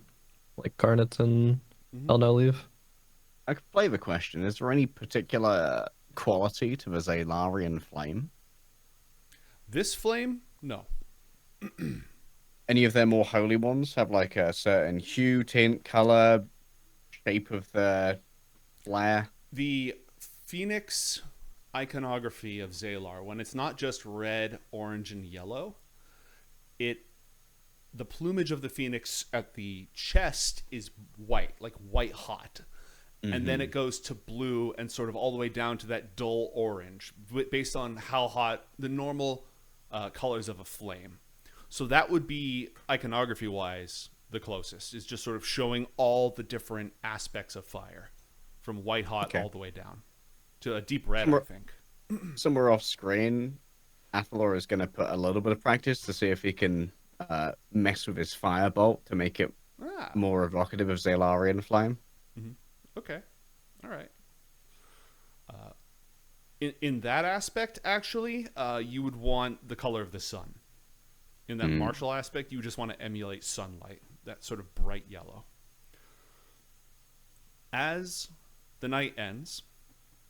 like, Garnet and Elnao leave. I could play the question. Is there any particular quality to the Zalarian flame? This flame? No. Any of their more holy ones have like a certain hue, tint, color, shape of the flare? The Phoenix iconography of Zalar, when it's not just red, orange, and yellow, the plumage of the Phoenix at the chest is white, like white hot. And then it goes to blue and sort of all the way down to that dull orange, based on how hot the normal colors of a flame. So that would be, iconography-wise, the closest. Is just sort of showing all the different aspects of fire, from white hot all the way down to a deep red, I think. Somewhere off screen, Athalor is going to put a little bit of practice to see if he can mess with his firebolt to make it more evocative of Zalarian flame. Okay. All right. In that aspect, actually, you would want the color of the sun. In that martial aspect, you just want to emulate sunlight, that sort of bright yellow. As the night ends,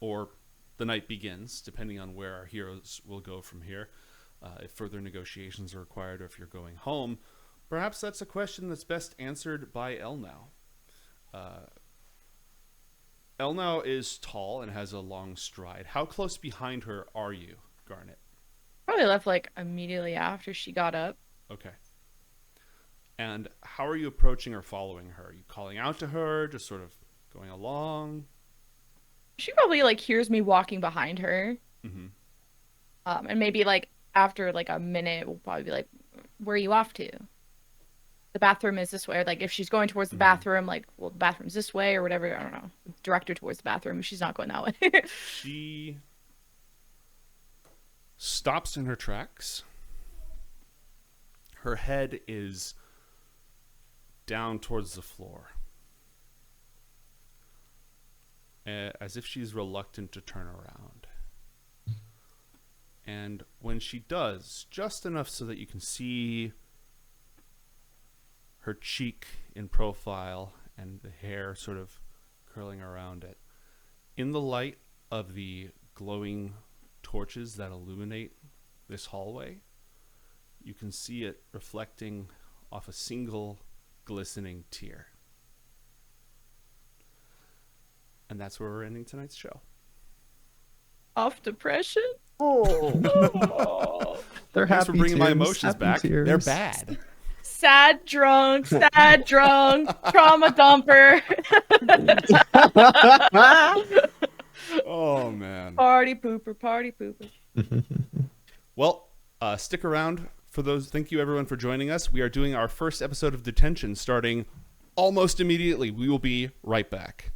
or the night begins, depending on where our heroes will go from here, if further negotiations are required or if you're going home, perhaps that's a question that's best answered by Elnao. Elnao is tall and has a long stride. How close behind her are you, Garnet? Probably left like immediately after she got up. Okay. And how are you approaching or following her? Are you calling out to her, just sort of going along? She probably like hears me walking behind her. And maybe like after like a minute, we'll probably be like, "Where are you off to?" The bathroom is this way. Or, like if she's going towards the bathroom, like, well, the bathroom's this way or whatever. I don't know. Direct her towards the bathroom if she's not going that way. She stops in her tracks. Her head is down towards the floor, as if she's reluctant to turn around. And when she does, just enough so that you can see her cheek in profile and the hair sort of curling around it, in the light of the glowing torches that illuminate this hallway, you can see it reflecting off a single glistening tear. And that's where we're ending tonight's show. Off depression? Oh. They're Thanks happy for bringing my tears, emotions happy back. tears. They're bad. Sad drunk, trauma dumper. Oh, man. Party pooper. Well, stick around for those. Thank you, everyone, for joining us. We are doing our first episode of Detention starting almost immediately. We will be right back.